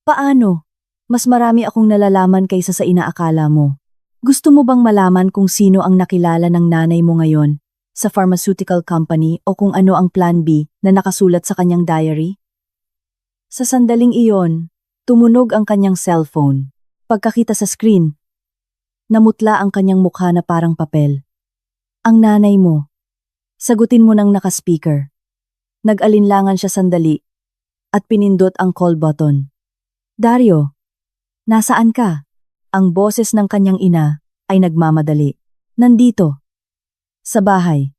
Paano? Mas marami akong nalalaman kaysa sa inaakala mo. Gusto mo bang malaman kung sino ang nakilala ng nanay mo ngayon sa pharmaceutical company o kung ano ang plan B na nakasulat sa kanyang diary? Sa sandaling iyon, tumunog ang kanyang cellphone. Pagkakita sa screen, namutla ang kanyang mukha na parang papel. Ang nanay mo. Sagutin mo nang naka-speaker. Nag-alinlangan siya sandali at pinindot ang call button. Dario, nasaan ka? Ang boses ng kanyang ina ay nagmamadali. Nandito. Sa bahay.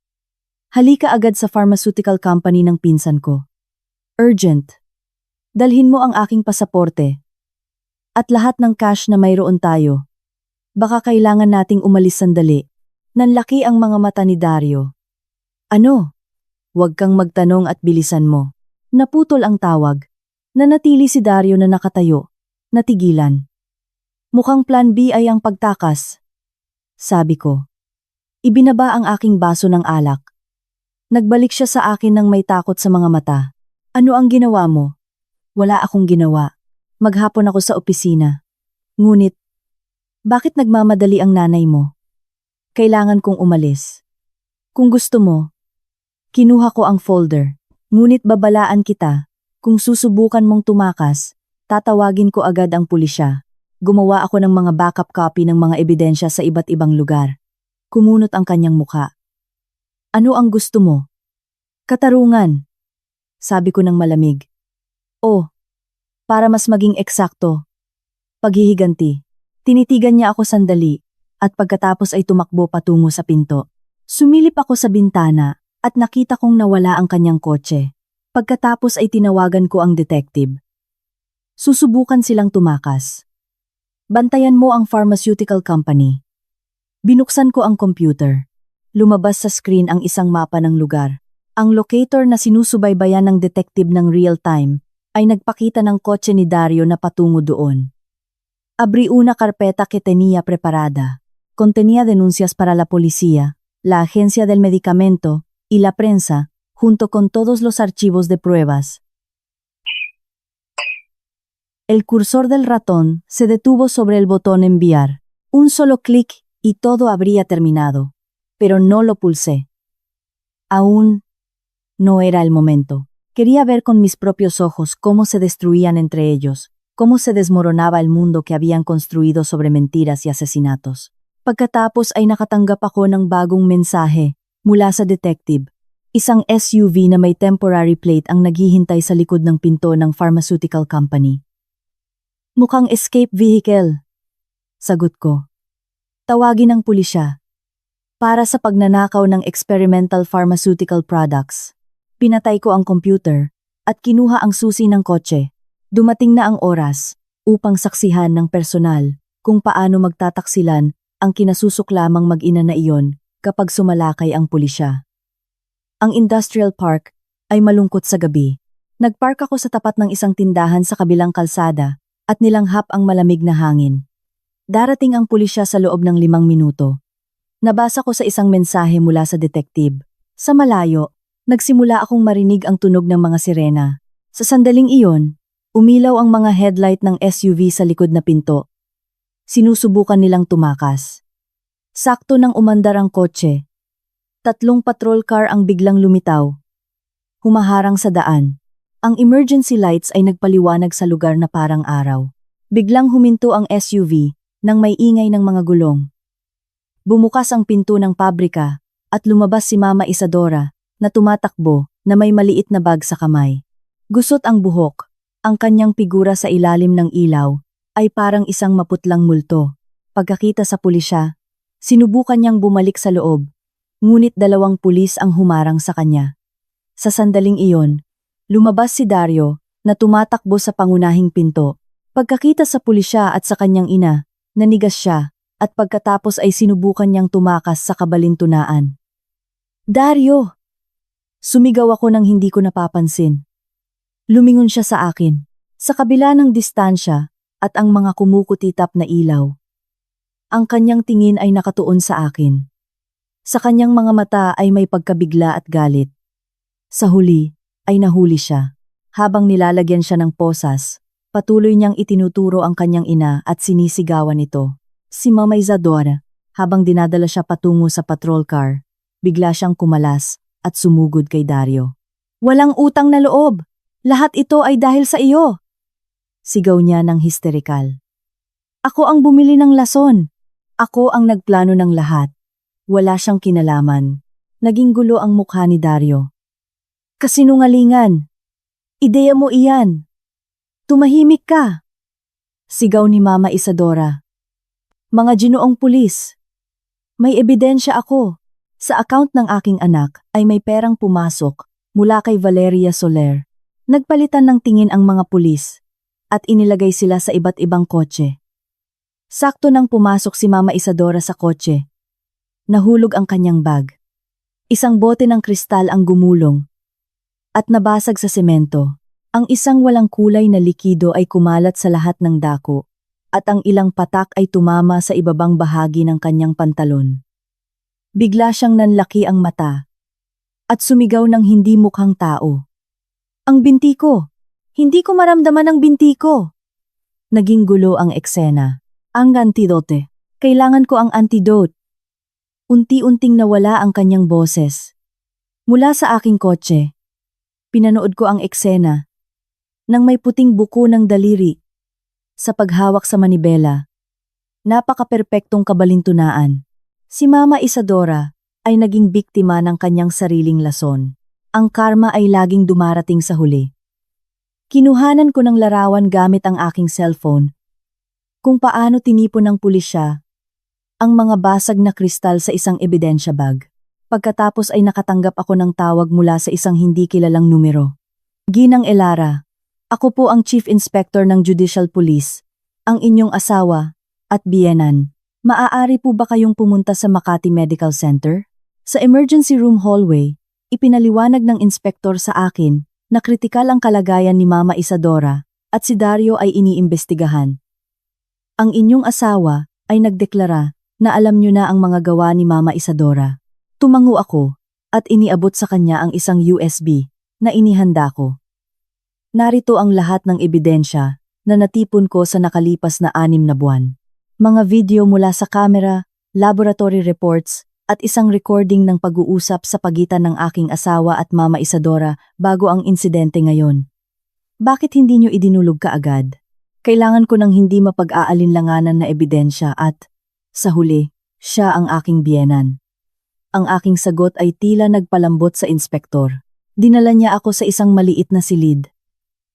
Halika agad sa pharmaceutical company ng pinsan ko. Urgent. Dalhin mo ang aking pasaporte. At lahat ng cash na mayroon tayo. Baka kailangan nating umalis sandali. Nanlaki ang mga mata ni Dario. Ano? Huwag kang magtanong at bilisan mo. Naputol ang tawag. Nanatili si Dario na nakatayo. Natigilan. Mukhang plan B ay ang pagtakas. Sabi ko. Ibinaba ang aking baso ng alak. Nagbalik siya sa akin nang may takot sa mga mata. Ano ang ginawa mo? Wala akong ginawa. Maghapon ako sa opisina. Ngunit, bakit nagmamadali ang nanay mo? Kailangan kong umalis. Kung gusto mo, kinuha ko ang folder. Ngunit babalaan kita, kung susubukan mong tumakas, tatawagin ko agad ang pulisya. Gumawa ako ng mga backup copy ng mga ebidensya sa iba't ibang lugar. Kumunot ang kanyang mukha. Ano ang gusto mo? Katarungan, sabi ko ng malamig. Oh, para mas maging eksakto. Paghihiganti. Tinitigan niya ako sandali, at pagkatapos ay tumakbo patungo sa pinto. Sumilip ako sa bintana, at nakita kong nawala ang kanyang kotse. Pagkatapos ay tinawagan ko ang detective. Susubukan silang tumakas. Bantayan mo ang pharmaceutical company. Binuksan ko ang computer. Lumabas sa screen ang isang mapa ng lugar. Ang locator na sinusubaybayan ng detective ng real time ay nagpakita ng kotse ni Dario na patungo doon. Abrí una carpeta que tenía preparada. Contenía denuncias para la policía, la agencia del medicamento y la prensa, junto con todos los archivos de pruebas. El cursor del ratón se detuvo sobre el botón enviar. Un solo clic y todo habría terminado. Pero no lo pulsé. Aún no era el momento. Quería ver con mis propios ojos cómo se destruían entre ellos, cómo se desmoronaba el mundo que habían construido sobre mentiras y asesinatos. Pagkatapos ay nakatanggap ako ng bagong mensahe mula sa detective. Isang SUV na may temporary plate ang naghihintay sa likod ng pinto ng pharmaceutical company. Mukhang escape vehicle. Sagot ko. Tawagin ang pulisya. Para sa pagnanakaw ng experimental pharmaceutical products. Pinatay ko ang computer at kinuha ang susi ng kotse. Dumating na ang oras upang saksihan ng personal kung paano magtataksilan ang kinasusuklamang mag-ina na iyon kapag sumalakay ang pulisya. Ang industrial park ay malungkot sa gabi. Nagpark ako sa tapat ng isang tindahan sa kabilang kalsada at nilanghap ang malamig na hangin. Darating ang pulisya sa loob ng 5 minuto. Nabasa ko sa isang mensahe mula sa detective. Sa malayo, nagsimula akong marinig ang tunog ng mga sirena. Sa sandaling iyon, umilaw ang mga headlight ng SUV sa likod na pinto. Sinusubukan nilang tumakas. Sakto nang umandar ang kotse. 3 patrol car ang biglang lumitaw. Humaharang sa daan. Ang emergency lights ay nagpaliwanag sa lugar na parang araw. Biglang huminto ang SUV nang may ingay ng mga gulong. Bumukas ang pinto ng pabrika at lumabas si Mama Isadora na tumatakbo na may maliit na bag sa kamay. Gusot ang buhok, ang kanyang figura sa ilalim ng ilaw ay parang isang maputlang multo. Pagkakita sa pulisya, sinubukan niyang bumalik sa loob, ngunit 2 pulis ang humarang sa kanya. Sa sandaling iyon, lumabas si Dario na tumatakbo sa pangunahing pinto. Pagkakita sa pulisya at sa kanyang ina, nanigas siya at pagkatapos ay sinubukan niyang tumakas sa kabalintunaan. Dario! Sumigaw ako nang hindi ko napapansin. Lumingon siya sa akin, sa kabila ng distansya at ang mga kumukutitap na ilaw. Ang kanyang tingin ay nakatuon sa akin. Sa kanyang mga mata ay may pagkabigla at galit. Sa huli, ay nahuli siya. Habang nilalagyan siya ng posas, patuloy niyang itinuturo ang kanyang ina at sinisigawan ito. Si Mama Isadora, habang dinadala siya patungo sa patrol car, bigla siyang kumalas at sumugod kay Dario. Walang utang na loob! Lahat ito ay dahil sa iyo! Sigaw niya ng histerikal. Ako ang bumili ng lason. Ako ang nagplano ng lahat. Wala siyang kinalaman. Naging gulo ang mukha ni Dario. Kasinungalingan! Ideya mo iyan! Tumahimik ka! Sigaw ni Mama Isadora. Mga ginoong pulis! May ebidensya ako. Sa account ng aking anak ay may perang pumasok mula kay Valeria Soler. Nagpalitan ng tingin ang mga pulis at inilagay sila sa iba't ibang kotse. Sakto nang pumasok si Mama Isadora sa kotse. Nahulog ang kanyang bag. Isang bote ng kristal ang gumulong at nabasag sa semento. Ang isang walang kulay na likido ay kumalat sa lahat ng dako at ang ilang patak ay tumama sa ibabang bahagi ng kanyang pantalon. Bigla siyang nanlaki ang mata at sumigaw ng hindi mukhang tao. Ang binti ko! Hindi ko maramdaman ang binti ko! Naging gulo ang eksena. Ang antidote. Kailangan ko ang antidote. Unti-unting nawala ang kanyang boses. Mula sa aking kotse, pinanood ko ang eksena nang may puting buko ng daliri sa paghawak sa manibela. Napaka-perpektong kabalintunaan. Si Mama Isadora ay naging biktima ng kanyang sariling lason. Ang karma ay laging dumarating sa huli. Kinuhanan ko ng larawan gamit ang aking cellphone kung paano tinipon ng pulisya ang mga basag na kristal sa isang ebidensya bag. Pagkatapos ay nakatanggap ako ng tawag mula sa isang hindi kilalang numero. Ginang Elara, ako po ang Chief Inspector ng Judicial Police, ang inyong asawa at biyenan. Maaari po ba kayong pumunta sa Makati Medical Center? Sa emergency room hallway, ipinaliwanag ng inspektor sa akin na kritikal ang kalagayan ni Mama Isadora at si Dario ay iniimbestigahan. Ang inyong asawa ay nagdeklara na alam niyo na ang mga gawa ni Mama Isadora. Tumango ako at iniabot sa kanya ang isang USB na inihanda ko. Narito ang lahat ng ebidensya na natipon ko sa nakalipas na 6 na buwan. Mga video mula sa kamera, laboratory reports, at isang recording ng pag-uusap sa pagitan ng aking asawa at Mama Isadora bago ang insidente ngayon. Bakit hindi niyo idinulog kaagad? Kailangan ko ng hindi mapag-aalinlanganan na ebidensya at, sa huli, siya ang aking biyenan. Ang aking sagot ay tila nagpalambot sa inspektor. Dinala niya ako sa isang maliit na silid.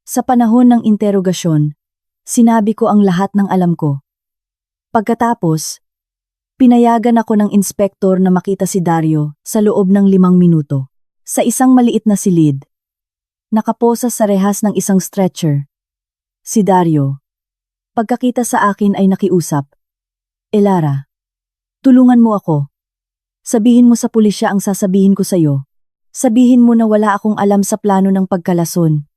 Sa panahon ng interogasyon, sinabi ko ang lahat ng alam ko. Pagkatapos, pinayagan ako ng inspektor na makita si Dario sa loob ng 5 minuto. Sa isang maliit na silid, nakaposa sa rehas ng isang stretcher. Si Dario, pagkakita sa akin ay nakiusap. Elara, tulungan mo ako. Sabihin mo sa pulisya ang sasabihin ko sa'yo. Sabihin mo na wala akong alam sa plano ng pagkalason.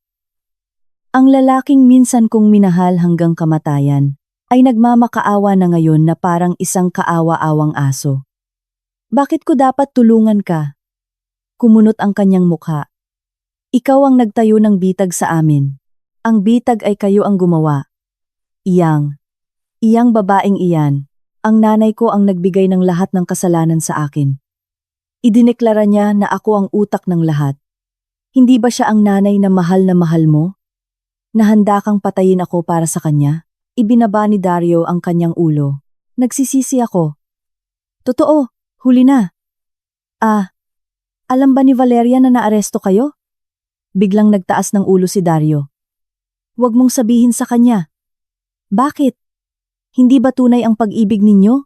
Ang lalaking minsan kong minahal hanggang kamatayan ay nagmamakaawa na ngayon na parang isang kaawa-awang aso. Bakit ko dapat tulungan ka? Kumunot ang kanyang mukha. Ikaw ang nagtayo ng bitag sa amin. Ang bitag ay kayo ang gumawa. Iyang babaeng iyan, ang nanay ko ang nagbigay ng lahat ng kasalanan sa akin. Idineklara niya na ako ang utak ng lahat. Hindi ba siya ang nanay na mahal mo? Na handa kang patayin ako para sa kanya? Ibinaba ni Dario ang kanyang ulo. Nagsisisi ako. Totoo, huli na. Alam ba ni Valeria na naaresto kayo? Biglang nagtaas ng ulo si Dario. Huwag mong sabihin sa kanya. Bakit? Hindi ba tunay ang pag-ibig ninyo?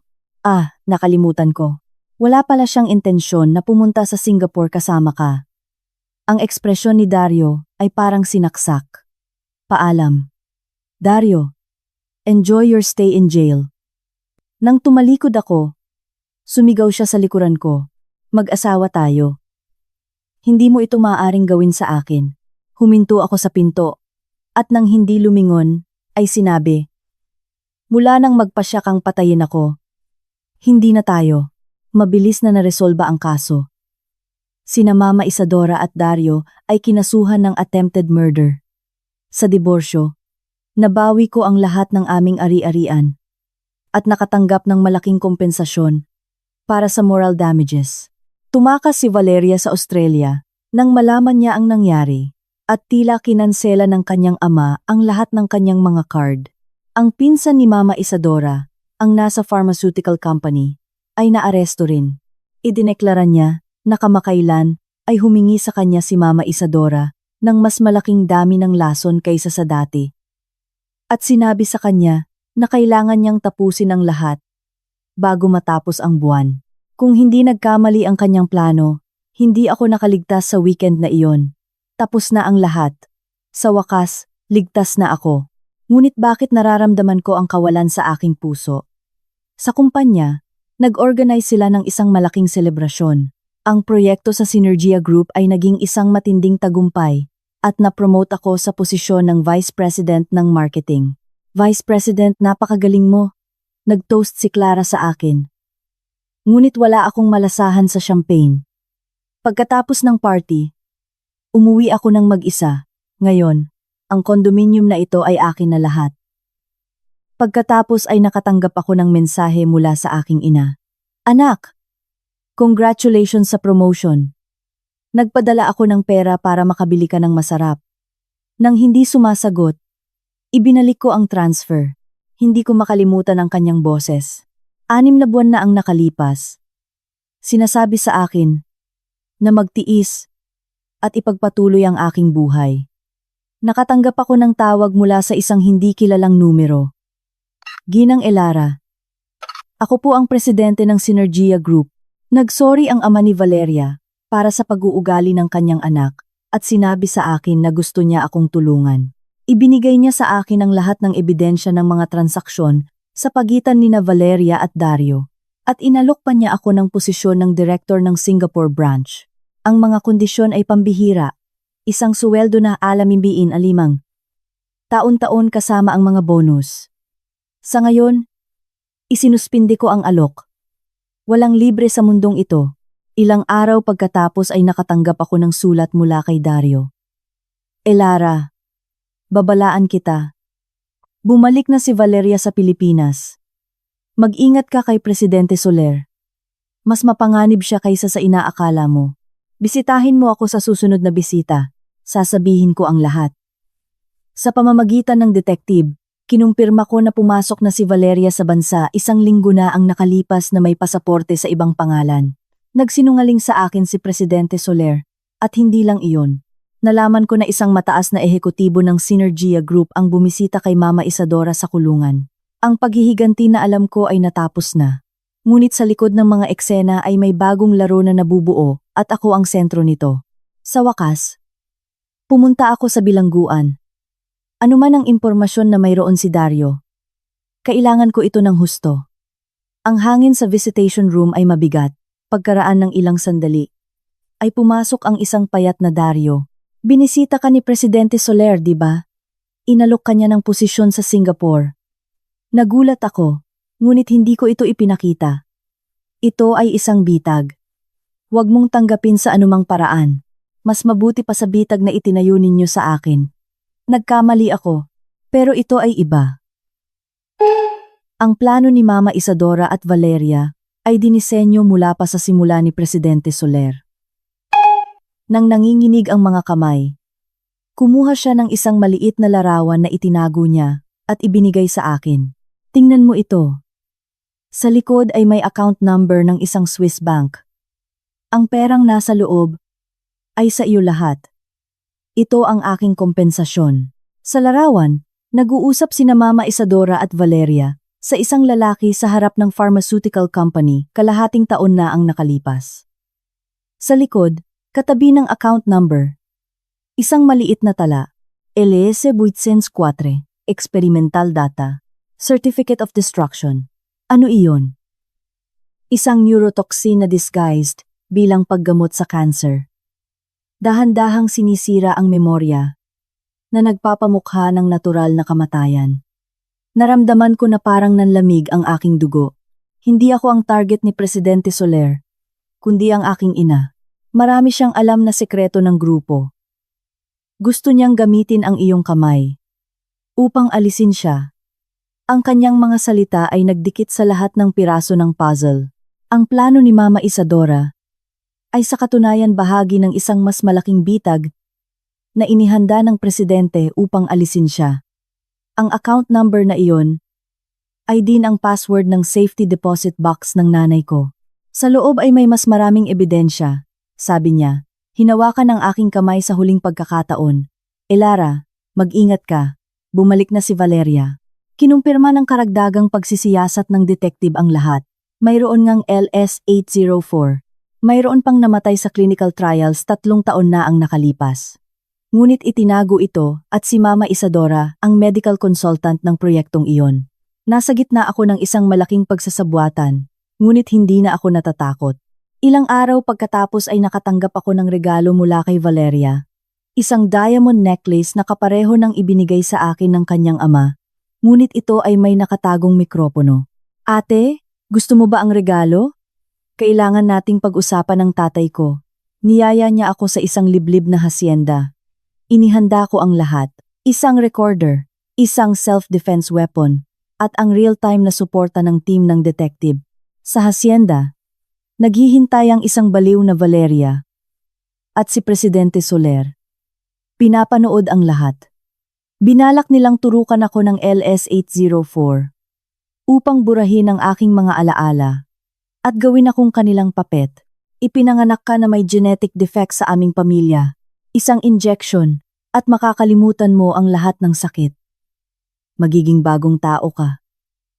Nakalimutan ko. Wala pala siyang intensyon na pumunta sa Singapore kasama ka. Ang ekspresyon ni Dario ay parang sinaksak. Paalam. Dario, enjoy your stay in jail. Nang tumalikod ako, sumigaw siya sa likuran ko. Mag-asawa tayo. Hindi mo ito maaaring gawin sa akin. Huminto ako sa pinto. At nang hindi lumingon, ay sinabi, mula nang magpasya kang patayin ako. Hindi na tayo. Mabilis na naresolba ang kaso. Sina Mama Isadora at Dario ay kinasuhan ng attempted murder. Sa diborsyo, nabawi ko ang lahat ng aming ari-arian at nakatanggap ng malaking kompensasyon para sa moral damages. Tumakas si Valeria sa Australia nang malaman niya ang nangyari at tila kinansela ng kanyang ama ang lahat ng kanyang mga card. Ang pinsan ni Mama Isadora, ang nasa pharmaceutical company, ay naaresto rin. Idineklara niya na kamakailan ay humingi sa kanya si Mama Isadora ng mas malaking dami ng lason kaysa sa dati. At sinabi sa kanya na kailangan niyang tapusin ang lahat bago matapos ang buwan. Kung hindi nagkamali ang kanyang plano, hindi ako nakaligtas sa weekend na iyon. Tapos na ang lahat. Sa wakas, ligtas na ako. Ngunit bakit nararamdaman ko ang kawalan sa aking puso? Sa kumpanya, nag-organize sila ng isang malaking selebrasyon. Ang proyekto sa Synergia Group ay naging isang matinding tagumpay at na-promote ako sa posisyon ng Vice President ng Marketing. Vice President, napakagaling mo. Nag-toast si Clara sa akin. Ngunit wala akong malasahan sa champagne. Pagkatapos ng party, umuwi ako ng mag-isa. Ngayon, ang condominium na ito ay akin na lahat. Pagkatapos ay nakatanggap ako ng mensahe mula sa aking ina. Anak, congratulations sa promotion. Nagpadala ako ng pera para makabili ka ng masarap. Nang hindi sumasagot, ibinalik ko ang transfer. Hindi ko makalimutan ang kanyang boses. 6 na buwan na ang nakalipas. Sinasabi sa akin na magtiis at ipagpatuloy ang aking buhay. Nakatanggap ako ng tawag mula sa isang hindi kilalang numero. Ginang Elara. Ako po ang presidente ng Synergia Group. Nagsorry ang ama ni Valeria para sa pag-uugali ng kanyang anak at sinabi sa akin na gusto niya akong tulungan. Ibinigay niya sa akin ang lahat ng ebidensya ng mga transaksyon sa pagitan ni na Valeria at Dario at inalok pa niya ako ng posisyon ng director ng Singapore branch. Ang mga kondisyon ay pambihira, isang suweldo na alimang taon-taon kasama ang mga bonus. Sa ngayon, isinuspindi ko ang alok. Walang libre sa mundong ito. Ilang araw pagkatapos ay nakatanggap ako ng sulat mula kay Dario. Elara, babalaan kita. Bumalik na si Valeria sa Pilipinas. Mag-ingat ka kay Presidente Soler. Mas mapanganib siya kaysa sa inaakala mo. Bisitahin mo ako sa susunod na bisita. Sasabihin ko ang lahat. Sa pamamagitan ng detective, kinumpirma ko na pumasok na si Valeria sa bansa 1 linggo na ang nakalipas na may pasaporte sa ibang pangalan. Nagsinungaling sa akin si Presidente Soler, at hindi lang iyon. Nalaman ko na isang mataas na ehekutibo ng Synergia Group ang bumisita kay Mama Isadora sa kulungan. Ang paghihiganti na alam ko ay natapos na. Ngunit sa likod ng mga eksena ay may bagong laro na nabubuo at ako ang sentro nito. Sa wakas, pumunta ako sa bilangguan. Ano man ang impormasyon na mayroon si Dario, kailangan ko ito ng husto. Ang hangin sa visitation room ay mabigat. Pagkaraan ng ilang sandali, ay pumasok ang isang payat na Dario. Binisita ka ni Presidente Soler, di ba? Inalok ka niya ng posisyon sa Singapore. Nagulat ako, ngunit hindi ko ito ipinakita. Ito ay isang bitag. Huwag mong tanggapin sa anumang paraan. Mas mabuti pa sa bitag na itinayo ninyo sa akin. Nagkamali ako, pero ito ay iba. Ang plano ni Mama Isadora at Valeria ay dinisenyo mula pa sa simula ni Presidente Soler. Nang nanginginig ang mga kamay, kumuha siya ng isang maliit na larawan na itinago niya at ibinigay sa akin. Tingnan mo ito. Sa likod ay may account number ng isang Swiss bank. Ang perang nasa loob ay sa iyo lahat. Ito ang aking kompensasyon. Sa larawan, nag-uusap sina Mama Isadora at Valeria sa isang lalaki sa harap ng pharmaceutical company, kalahating taon na ang nakalipas. Sa likod, katabi ng account number, isang maliit na tala, LS804, Experimental Data, Certificate of Destruction. Ano iyon? Isang neurotoxin na disguised bilang paggamot sa cancer. Dahan-dahang sinisira ang memorya na nagpapamukha ng natural na kamatayan. Naramdaman ko na parang nanlamig ang aking dugo. Hindi ako ang target ni Presidente Soler, kundi ang aking ina. Marami siyang alam na sekreto ng grupo. Gusto niyang gamitin ang iyong kamay upang alisin siya. Ang kanyang mga salita ay nagdikit sa lahat ng piraso ng puzzle. Ang plano ni Mama Isadora ay sa katunayan bahagi ng isang mas malaking bitag na inihanda ng presidente upang alisin siya. Ang account number na iyon ay din ang password ng safety deposit box ng nanay ko. Sa loob ay may mas maraming ebidensya, sabi niya. Hinawakan ang aking kamay sa huling pagkakataon. Elara, mag-ingat ka. Bumalik na si Valeria. Kinumpirma ng karagdagang pagsisiyasat ng detective ang lahat. Mayroon ngang LS804. Mayroon pang namatay sa clinical trials 3 taon na ang nakalipas. Ngunit itinago ito at si Mama Isadora ang medical consultant ng proyektong iyon. Nasa gitna ako ng isang malaking pagsasabuatan, ngunit hindi na ako natatakot. Ilang araw pagkatapos ay nakatanggap ako ng regalo mula kay Valeria. Isang diamond necklace na kapareho ng ibinigay sa akin ng kanyang ama. Ngunit ito ay may nakatagong mikropono. Ate, gusto mo ba ang regalo? kailangan nating pag-usapan ng tatay ko. Niyaya niya ako sa isang liblib na hasyenda. Inihanda ko ang lahat. Isang recorder, isang self-defense weapon, at ang real-time na suporta ng team ng detective. Sa hasyenda, naghihintay ang isang baliw na Valeria at si Presidente Soler. Pinapanood ang lahat. Binalak nilang turukan ako ng LS-804 upang burahin ang aking mga alaala at gawin akong kanilang papet. Ipinanganak ka na may genetic defect sa aming pamilya, isang injection, at makakalimutan mo ang lahat ng sakit. Magiging bagong tao ka.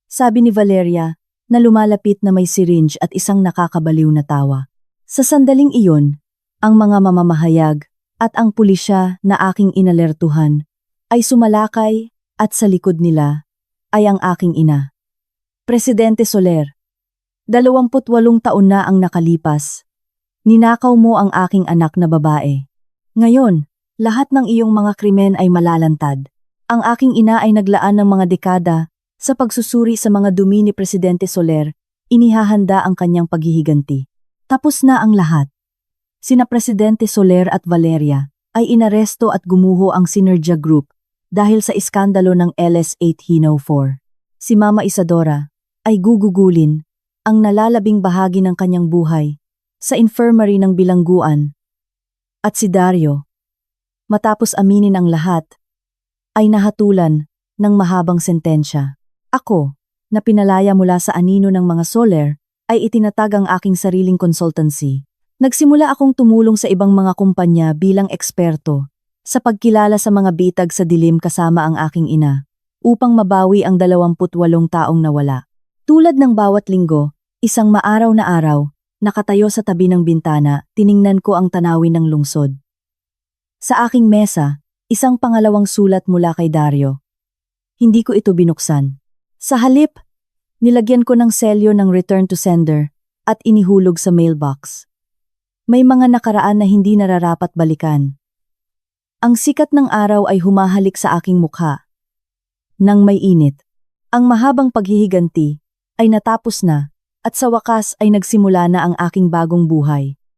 Sabi ni Valeria na lumalapit na may syringe at isang nakakabaliw na tawa. Sa sandaling iyon, ang mga mamamahayag at ang pulisya na aking inalertuhan ay sumalakay at sa likod nila ay ang aking ina. Presidente Soler, 28 taon na ang nakalipas. Ninakaw mo ang aking anak na babae. Ngayon, lahat ng iyong mga krimen ay malalantad. Ang aking ina ay naglaan ng mga dekada sa pagsusuri sa mga dumi ni Presidente Soler, inihahanda ang kanyang paghihiganti. Tapos na ang lahat. Sina Presidente Soler at Valeria ay inaresto at gumuho ang Synergia Group dahil sa iskandalo ng LS-804. Si Mama Isadora ay gugugulin ang nalalabing bahagi ng kanyang buhay sa infirmary ng bilangguan. At si Dario, matapos aminin ang lahat, ay nahatulan ng mahabang sentensya. Ako, na pinalaya mula sa anino ng mga Soler, ay itinatag ang aking sariling consultancy. Nagsimula akong tumulong sa ibang mga kumpanya bilang eksperto sa pagkilala sa mga bitag sa dilim kasama ang aking ina, upang mabawi ang 28 taong nawala. Tulad ng bawat linggo, isang maaraw na araw, nakatayo sa tabi ng bintana, tiningnan ko ang tanawin ng lungsod. Sa aking mesa, isang pangalawang sulat mula kay Dario. Hindi ko ito binuksan. Sa halip, nilagyan ko ng selyo ng return to sender at inihulog sa mailbox. May mga nakaraan na hindi nararapat balikan. Ang sikat ng araw ay humahalik sa aking mukha. Nang may init, ang mahabang paghihiganti ay natapos na at sa wakas ay nagsimula na ang aking bagong buhay.